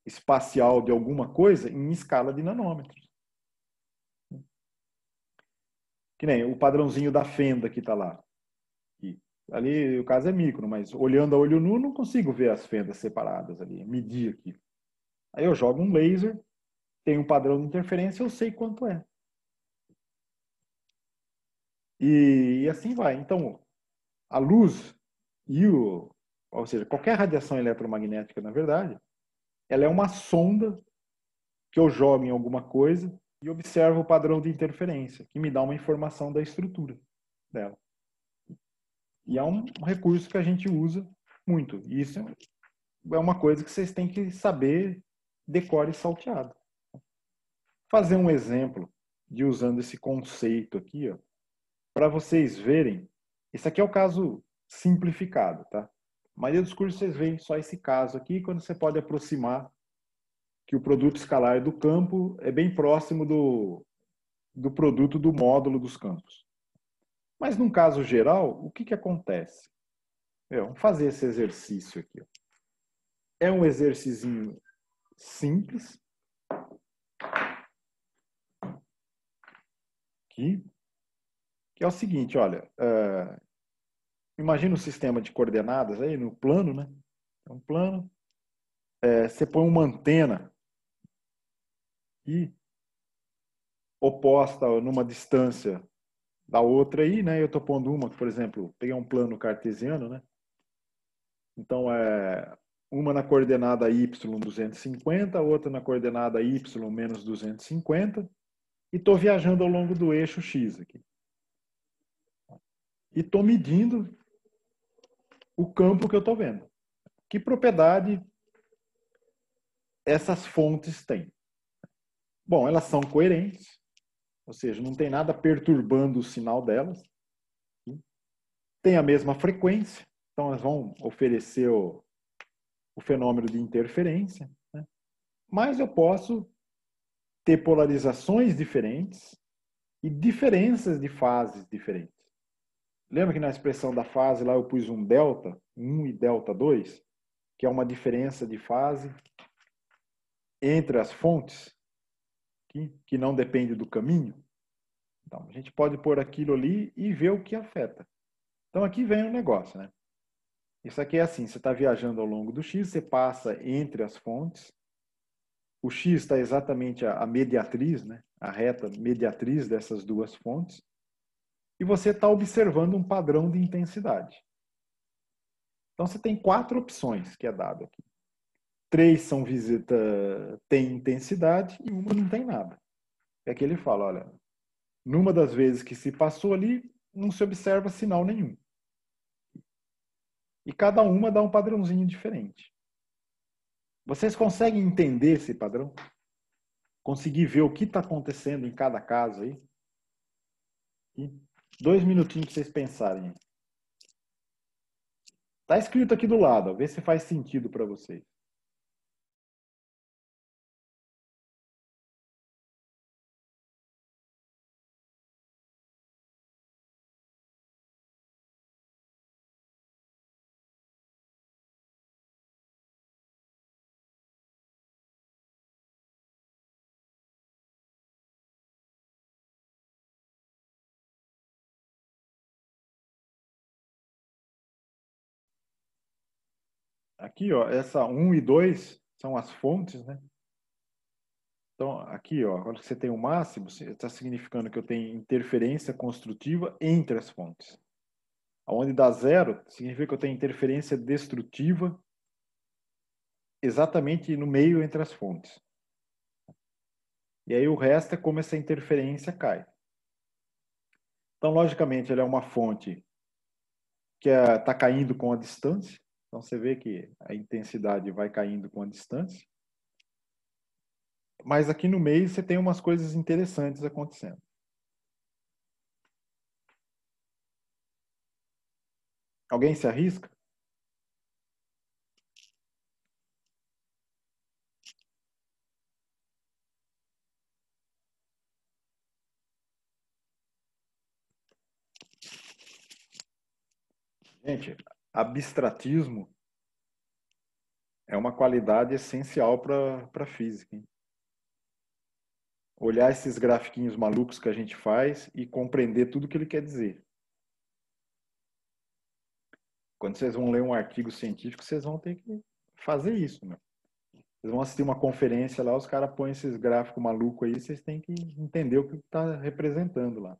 espacial de alguma coisa em escala de nanômetros. Que nem o padrãozinho da fenda que está lá. E ali o caso é micro, mas olhando a olho nu não consigo ver as fendas separadas ali, medir aqui. Aí eu jogo um laser, tem um padrão de interferência, eu sei quanto é. E assim vai. Então, a luz ou seja, qualquer radiação eletromagnética, na verdade, ela é uma sonda que eu jogo em alguma coisa e observo o padrão de interferência, que me dá uma informação da estrutura dela. E é um recurso que a gente usa muito. E isso é uma coisa que vocês têm que saber decore e salteado. Fazer um exemplo de usando esse conceito aqui, para vocês verem. Esse aqui é o caso simplificado, tá? A maioria dos cursos vocês veem só esse caso aqui, quando você pode aproximar que o produto escalar do campo é bem próximo do produto do módulo dos campos. Mas, num caso geral, o que acontece? Vamos fazer esse exercício aqui. É um exercício simples. Aqui. Que é o seguinte, olha. Imagina um sistema de coordenadas aí no plano, né? É um plano. Você põe uma antena e oposta numa distância da outra aí, né? Eu estou pondo uma, por exemplo, peguei um plano cartesiano, né? Então, uma na coordenada y 250, outra na coordenada y menos 250, e estou viajando ao longo do eixo x aqui. E estou medindo o campo que eu estou vendo. Que propriedade essas fontes têm? Bom, elas são coerentes, ou seja, não tem nada perturbando o sinal delas. Tem a mesma frequência, então elas vão oferecer o fenômeno de interferência. Né? Mas eu posso ter polarizações diferentes e diferenças de fases diferentes. Lembra que na expressão da fase lá eu pus um delta 1 e delta 2, que é uma diferença de fase entre as fontes, que não depende do caminho? Então, a gente pode pôr aquilo ali e ver o que afeta. Então, aqui vem o negócio, né? Isso aqui é assim, você está viajando ao longo do X, você passa entre as fontes. O X está exatamente a mediatriz, né? A reta mediatriz dessas duas fontes. E você está observando um padrão de intensidade. Então, você tem 4 opções que é dado aqui. 3 são tem intensidade e uma não tem nada. É que ele fala, olha, numa das vezes que se passou ali, não se observa sinal nenhum. E cada uma dá um padrãozinho diferente. Vocês conseguem entender esse padrão? Conseguir ver o que está acontecendo em cada caso aí? E 2 minutinhos para vocês pensarem. Está escrito aqui do lado, ó, vê se faz sentido para vocês. Aqui, ó, essa 1 e 2 são as fontes, né? Então, aqui, ó, quando você tem o máximo, está significando que eu tenho interferência construtiva entre as fontes. Onde dá 0, significa que eu tenho interferência destrutiva exatamente no meio entre as fontes. E aí o resto é como essa interferência cai. Então, logicamente, ela é uma fonte que está caindo com a distância. Então, você vê que a intensidade vai caindo com a distância. Mas aqui no meio você tem umas coisas interessantes acontecendo. Alguém se arrisca? Gente, abstratismo é uma qualidade essencial para a física, hein? Olhar esses grafiquinhos malucos que a gente faz e compreender tudo que ele quer dizer. Quando vocês vão ler um artigo científico, vocês vão ter que fazer isso, né? Vocês vão assistir uma conferência lá, os caras põem esses gráficos malucos aí, vocês têm que entender o que está representando lá.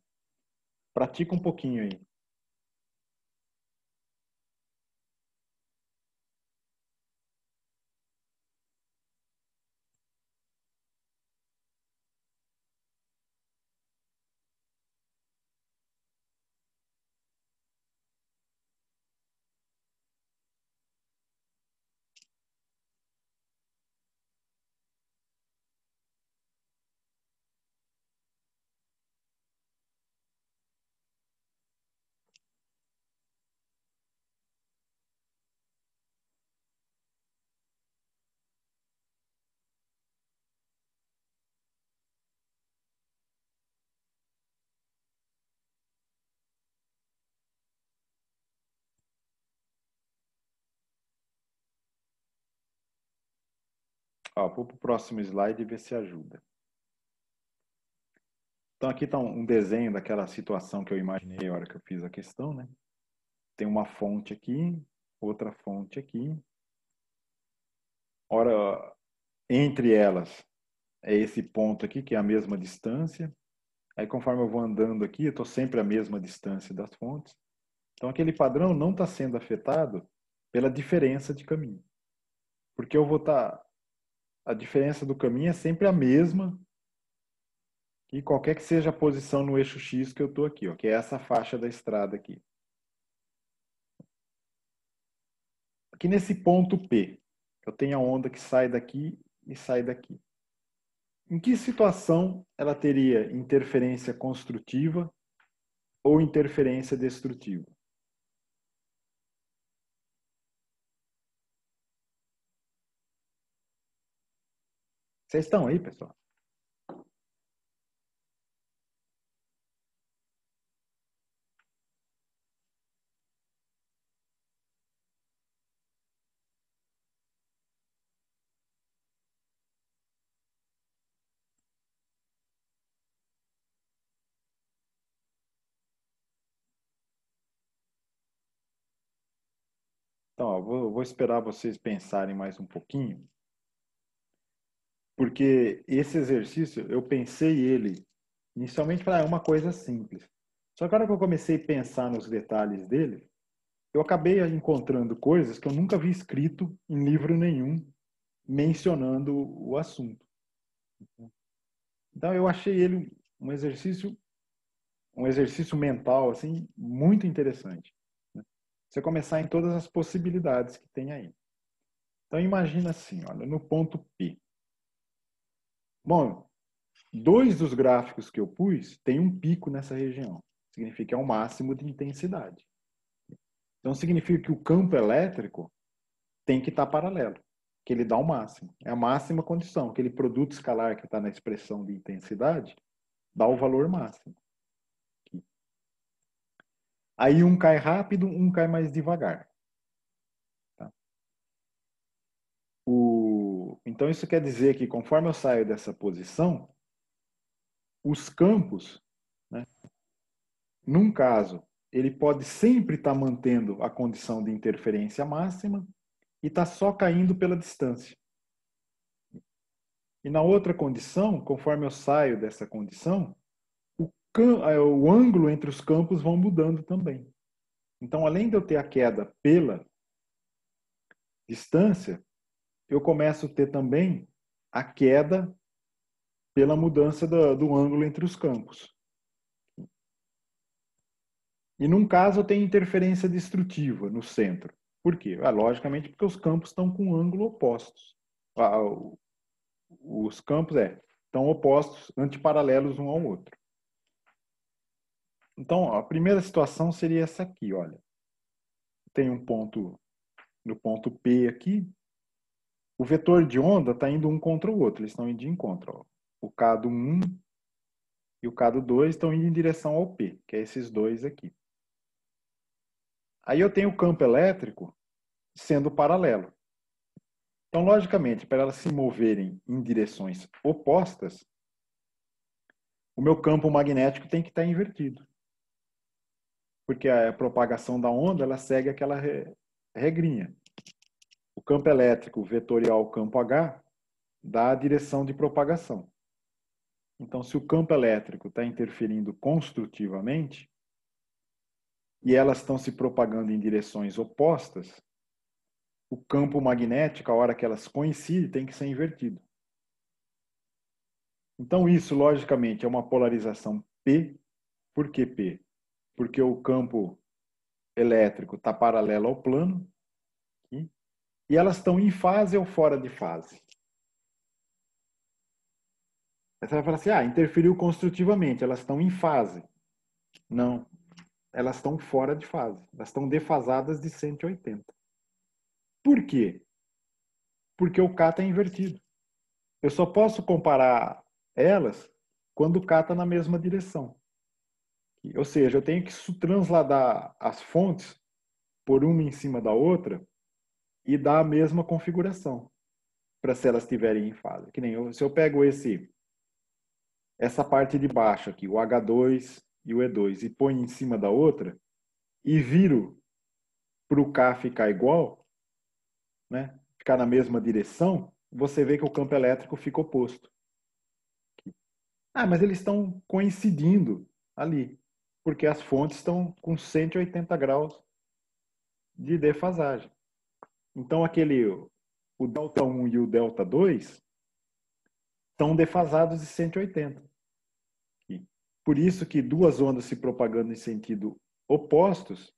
Pratica um pouquinho aí. Ó, vou para o próximo slide e ver se ajuda. Então aqui está um desenho daquela situação que eu imaginei a hora que eu fiz a questão, né? Tem uma fonte aqui, outra fonte aqui. Ora, entre elas é esse ponto aqui, que é a mesma distância. Aí conforme eu vou andando aqui, eu estou sempre à mesma distância das fontes. Então aquele padrão não está sendo afetado pela diferença de caminho. Porque eu vou estar... A diferença do caminho é sempre a mesma, e qualquer que seja a posição no eixo X que eu estou aqui, ó, que é essa faixa da estrada aqui. Aqui nesse ponto P, eu tenho a onda que sai daqui e sai daqui. Em que situação ela teria interferência construtiva ou interferência destrutiva? Vocês estão aí, pessoal? Então, ó, vou esperar vocês pensarem mais um pouquinho, porque esse exercício, eu pensei ele inicialmente para uma coisa simples. Só que a hora que eu comecei a pensar nos detalhes dele, eu acabei encontrando coisas que eu nunca vi escrito em livro nenhum mencionando o assunto. Então eu achei ele um exercício mental assim muito interessante, né? Você começar em todas as possibilidades que tem aí. Então imagina assim, olha, no ponto P. Bom, dois dos gráficos que eu pus tem um pico nessa região. Significa que é o máximo de intensidade. Então significa que o campo elétrico tem que estar paralelo, que ele dá o máximo. É a máxima condição. Aquele produto escalar que está na expressão de intensidade dá o valor máximo. Aí um cai rápido, um cai mais devagar. Tá? Então isso quer dizer que conforme eu saio dessa posição, os campos, né, num caso, ele pode sempre estar mantendo a condição de interferência máxima e está só caindo pela distância. E na outra condição, conforme eu saio dessa condição, o ângulo entre os campos vão mudando também. Então, além de eu ter a queda pela distância, eu começo a ter também a queda pela mudança do ângulo entre os campos. E num caso eu tenho interferência destrutiva no centro. Por quê? Logicamente porque os campos estão com ângulo opostos. Os campos estão opostos, antiparalelos um ao outro. Então, a primeira situação seria essa aqui, olha. Tem um ponto no ponto P aqui. O vetor de onda está indo um contra o outro, eles estão indo de encontro. Ó. O K do 1 e o K do 2 estão indo em direção ao P, que é esses dois aqui. Aí eu tenho o campo elétrico sendo paralelo. Então, logicamente, para elas se moverem em direções opostas, o meu campo magnético tem que estar invertido. Porque a propagação da onda ela segue aquela regrinha. O campo elétrico vetorial campo H dá a direção de propagação. Então, se o campo elétrico está interferindo construtivamente e elas estão se propagando em direções opostas, o campo magnético, a hora que elas coincidem, tem que ser invertido. Então, isso, logicamente, é uma polarização P. Por que P? Porque o campo elétrico está paralelo ao plano e elas estão em fase ou fora de fase. Você vai falar assim, interferiu construtivamente, elas estão em fase. Não, elas estão fora de fase. Elas estão defasadas de 180. Por quê? Porque o K está invertido. Eu só posso comparar elas quando o K está na mesma direção. Ou seja, eu tenho que transladar as fontes por uma em cima da outra e dar a mesma configuração para se elas estiverem em fase. Que nem se eu pego essa parte de baixo aqui, o H2 e o E2, e ponho em cima da outra e viro para o K ficar igual, né? Ficar na mesma direção, você vê que o campo elétrico fica oposto. Mas eles estão coincidindo ali, porque as fontes estão com 180 graus de defasagem. Então, o delta 1 e o delta 2 estão defasados de 180. Por isso que duas ondas se propagando em sentido opostos,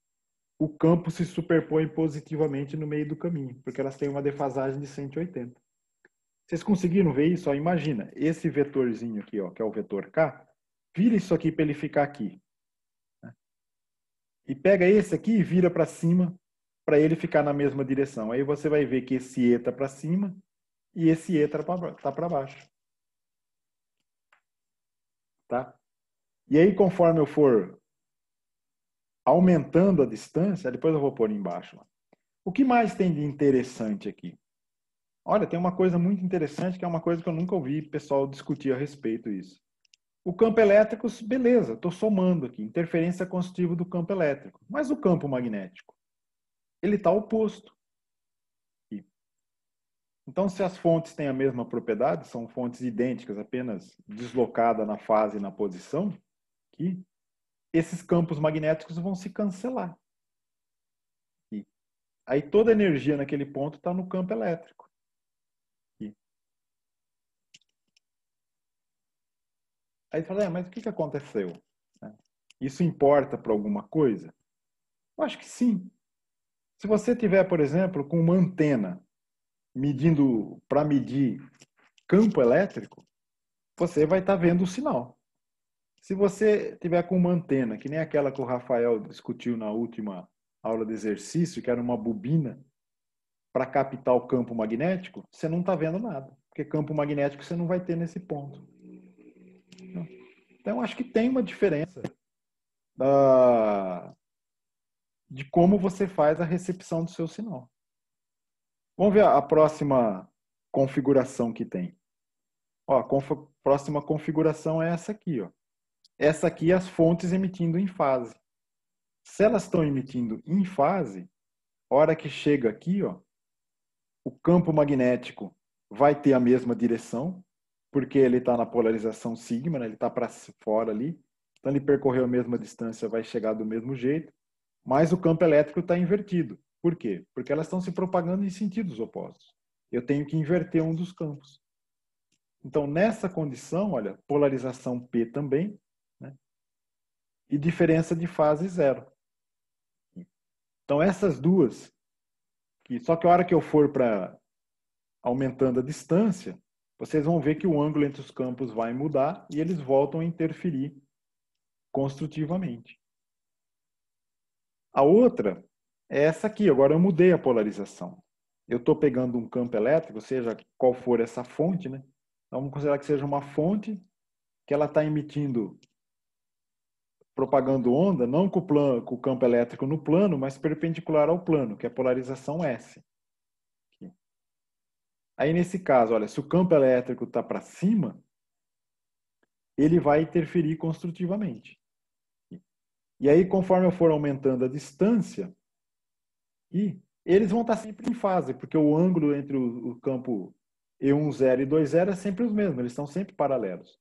o campo se superpõe positivamente no meio do caminho, porque elas têm uma defasagem de 180. Vocês conseguiram ver isso? Imagina, esse vetorzinho aqui, que é o vetor K, vira isso aqui para ele ficar aqui. E pega esse aqui e vira para cima para ele ficar na mesma direção. Aí você vai ver que esse E está para cima e esse E está para baixo. Tá? E aí, conforme eu for aumentando a distância, depois eu vou pôr embaixo. O que mais tem de interessante aqui? Olha, tem uma coisa muito interessante, que é uma coisa que eu nunca ouvi pessoal discutir a respeito disso. O campo elétrico, beleza, estou somando aqui, interferência constitutiva do campo elétrico. Mas o campo magnético? ele está oposto. Então, se as fontes têm a mesma propriedade, são fontes idênticas, apenas deslocadas na fase e na posição, aqui, esses campos magnéticos vão se cancelar. Aqui. Aí toda a energia naquele ponto está no campo elétrico. Aqui. Aí você fala, mas o que aconteceu? Isso importa para alguma coisa? Eu acho que sim. Se você tiver, por exemplo, com uma antena para medir campo elétrico, você vai estar vendo o sinal. Se você tiver com uma antena, que nem aquela que o Rafael discutiu na última aula de exercício, que era uma bobina para captar o campo magnético, você não está vendo nada, porque campo magnético você não vai ter nesse ponto. Então, acho que tem uma diferença de como você faz a recepção do seu sinal. Vamos ver a próxima configuração que tem. Ó, a próxima configuração é essa aqui. Ó. Essa aqui é as fontes emitindo em fase. Se elas estão emitindo em fase, a hora que chega aqui, ó, o campo magnético vai ter a mesma direção, porque ele está na polarização sigma, né? Ele está para fora ali. Então ele percorreu a mesma distância, vai chegar do mesmo jeito, mas o campo elétrico está invertido. Por quê? Porque elas estão se propagando em sentidos opostos. Eu tenho que inverter um dos campos. Então, nessa condição, olha, polarização P também, né? E diferença de fase zero. Então, essas duas, só que a hora que eu for para aumentando a distância, vocês vão ver que o ângulo entre os campos vai mudar e eles voltam a interferir construtivamente. A outra é essa aqui. Agora eu mudei a polarização. Eu estou pegando um campo elétrico, seja qual for essa fonte, né? Então, vamos considerar que seja uma fonte que ela está emitindo, propagando onda, não com o campo elétrico no plano, mas perpendicular ao plano, que é a polarização S. Aqui. Aí, nesse caso, olha, se o campo elétrico está para cima, ele vai interferir construtivamente. E aí, conforme eu for aumentando a distância, eles vão estar sempre em fase, porque o ângulo entre o campo E10 e 20 é sempre os mesmos, eles estão sempre paralelos.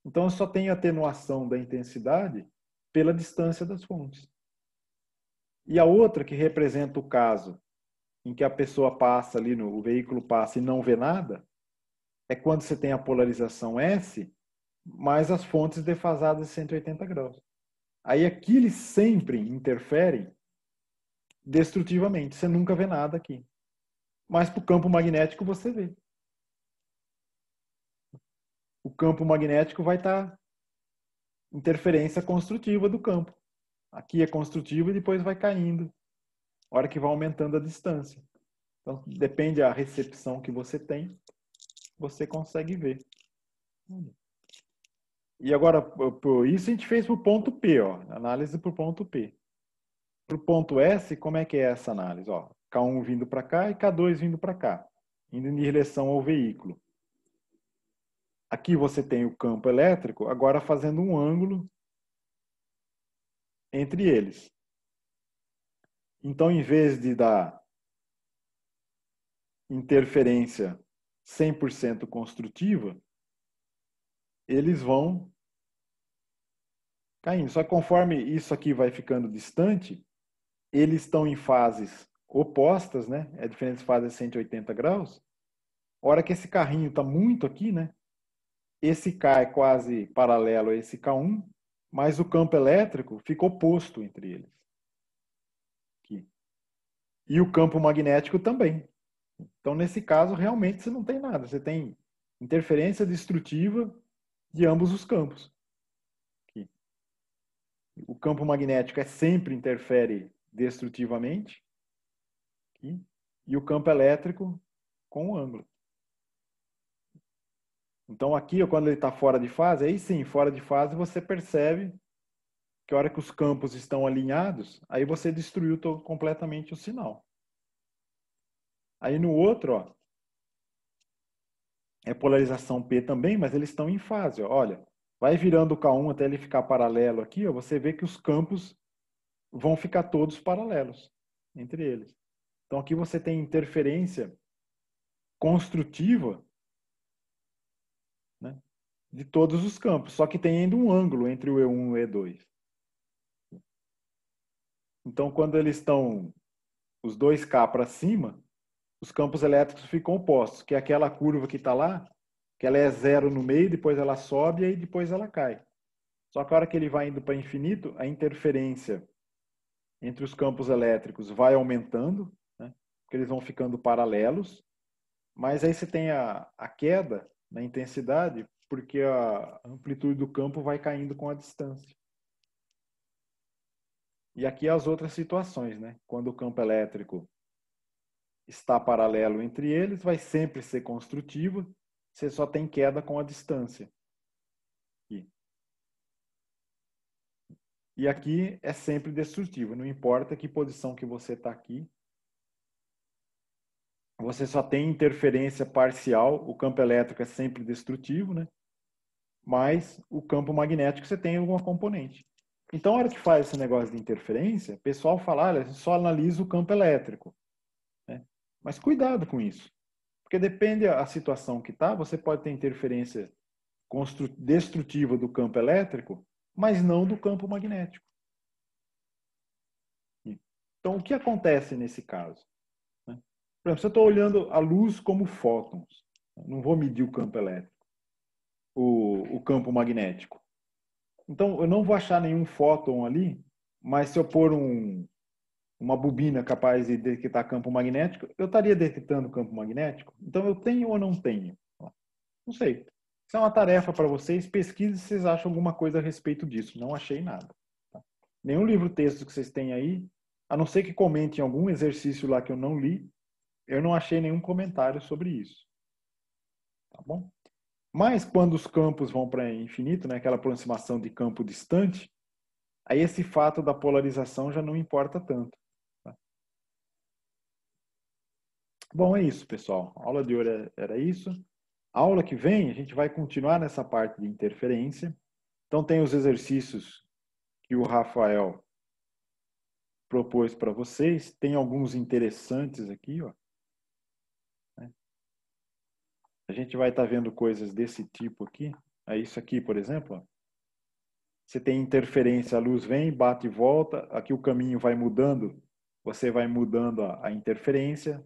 Então, eu só tenho atenuação da intensidade pela distância das fontes. E a outra, que representa o caso em que a pessoa passa ali, o veículo passa e não vê nada, é quando você tem a polarização S, mais as fontes defasadas de 180 graus. Aí aqui eles sempre interferem destrutivamente. Você nunca vê nada aqui. Mas para o campo magnético você vê. O campo magnético vai estar interferência construtiva do campo. Aqui é construtivo e depois vai caindo. A hora que vai aumentando a distância. Então, depende da recepção que você tem, você consegue ver. E agora, isso a gente fez para o ponto P, ó, análise para o ponto P. Para o ponto S, como é que é essa análise? Ó, K1 vindo para cá e K2 vindo para cá, indo em direção ao veículo. Aqui você tem o campo elétrico, agora fazendo um ângulo entre eles. Então, em vez de dar interferência 100% construtiva, eles vão caindo. Só que conforme isso aqui vai ficando distante, eles estão em fases opostas, né? É diferentes fases de 180 graus. A hora que esse carrinho está muito aqui, né? Esse K é quase paralelo a esse K1, mas o campo elétrico fica oposto entre eles. Aqui. E o campo magnético também. Então, nesse caso, realmente você não tem nada. Você tem interferência destrutiva de ambos os campos. Aqui. O campo magnético sempre interfere destrutivamente. Aqui. E o campo elétrico com o ângulo. Então aqui, quando ele está fora de fase, aí sim, fora de fase você percebe que a hora que os campos estão alinhados, aí você destruiu completamente o sinal. Aí no outro, ó, é polarização P também, mas eles estão em fase. Ó. Olha, vai virando o K1 até ele ficar paralelo aqui, ó, você vê que os campos vão ficar todos paralelos. entre eles. Então aqui você tem interferência construtiva, né, de todos os campos, só que tem ainda um ângulo entre o E1 e o E2. Então quando eles estão os 2K para cima, os campos elétricos ficam opostos, que é aquela curva que está lá, que ela é zero no meio, depois ela sobe e aí depois ela cai. Só que a hora que ele vai indo para infinito, a interferência entre os campos elétricos vai aumentando, né? Porque eles vão ficando paralelos, mas aí você tem a queda na intensidade, porque a amplitude do campo vai caindo com a distância. E aqui as outras situações, né? Quando o campo elétrico está paralelo entre eles, vai sempre ser construtivo, você só tem queda com a distância. E aqui é sempre destrutivo, não importa que posição que você está aqui. Você só tem interferência parcial, o campo elétrico é sempre destrutivo, né? Mas o campo magnético você tem alguma componente. Então, a hora que faz esse negócio de interferência, o pessoal fala, olha, só analisa o campo elétrico, né? Mas cuidado com isso, porque depende da situação que está, você pode ter interferência destrutiva do campo elétrico, mas não do campo magnético. Então, o que acontece nesse caso? Por exemplo, se eu estou olhando a luz como fótons, não vou medir o campo elétrico, o campo magnético. Então, eu não vou achar nenhum fóton ali, mas se eu pôr uma bobina capaz de detectar campo magnético, eu estaria detectando campo magnético? Então, eu tenho ou não tenho? Não sei. Isso é uma tarefa para vocês. Pesquise se vocês acham alguma coisa a respeito disso. Não achei nada. Tá? Nenhum livro-texto que vocês têm aí, a não ser que comentem algum exercício lá que eu não li, eu não achei nenhum comentário sobre isso. Tá bom? Mas quando os campos vão para infinito, né, aquela aproximação de campo distante, aí esse fato da polarização já não importa tanto. Tá? Bom, é isso, pessoal. A aula de hoje era isso. A aula que vem, a gente vai continuar nessa parte de interferência. Então, tem os exercícios que o Rafael propôs para vocês. Tem alguns interessantes aqui, ó. A gente vai estar vendo coisas desse tipo aqui. É isso aqui, por exemplo. Ó. Você tem interferência, a luz vem, bate e volta. Aqui o caminho vai mudando. Você vai mudando a interferência.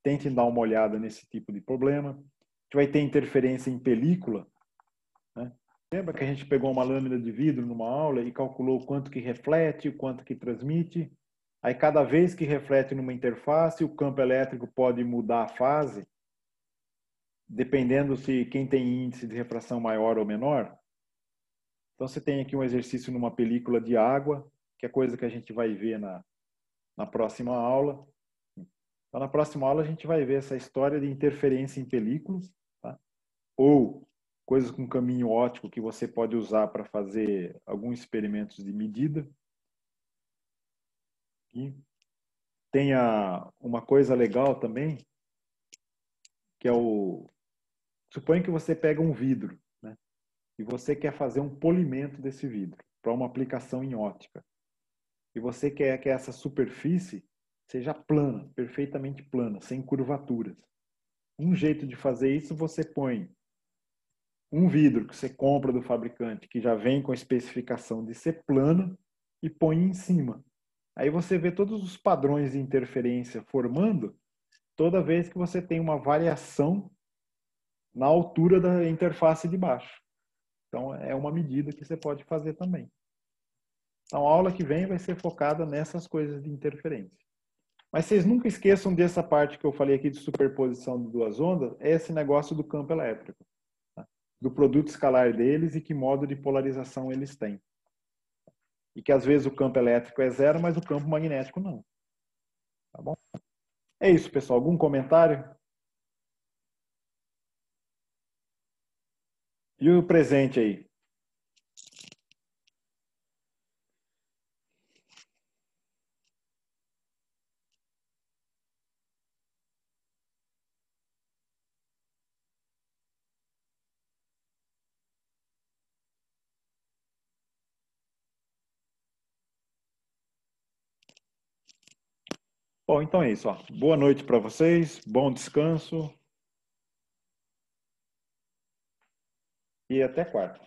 Tente dar uma olhada nesse tipo de problema. A gente vai ter interferência em película. Né? Lembra que a gente pegou uma lâmina de vidro numa aula e calculou o quanto que reflete, o quanto que transmite? Aí, cada vez que reflete numa interface, o campo elétrico pode mudar a fase, dependendo se quem tem índice de refração maior ou menor. Então, você tem aqui um exercício numa película de água, que é coisa que a gente vai ver na próxima aula. Então, na próxima aula, a gente vai ver essa história de interferência em películas, tá? Ou coisas com caminho óptico que você pode usar para fazer alguns experimentos de medida. E tem uma coisa legal também, que é suponha que você pega um vidro, né? E você quer fazer um polimento desse vidro para uma aplicação em ótica. E você quer que essa superfície seja plana, perfeitamente plana, sem curvaturas. Um jeito de fazer isso, você põe um vidro que você compra do fabricante, que já vem com a especificação de ser plano, e põe em cima. Aí você vê todos os padrões de interferência formando toda vez que você tem uma variação na altura da interface de baixo. Então, é uma medida que você pode fazer também. Então, a aula que vem vai ser focada nessas coisas de interferência. Mas vocês nunca esqueçam dessa parte que eu falei aqui de superposição de duas ondas, é esse negócio do campo elétrico, tá? Do produto escalar deles e que modo de polarização eles têm. E que às vezes o campo elétrico é zero, mas o campo magnético não. Tá bom? É isso, pessoal. Algum comentário? E o presente aí? Bom, então é isso. Ó. Boa noite para vocês, bom descanso e até quarta.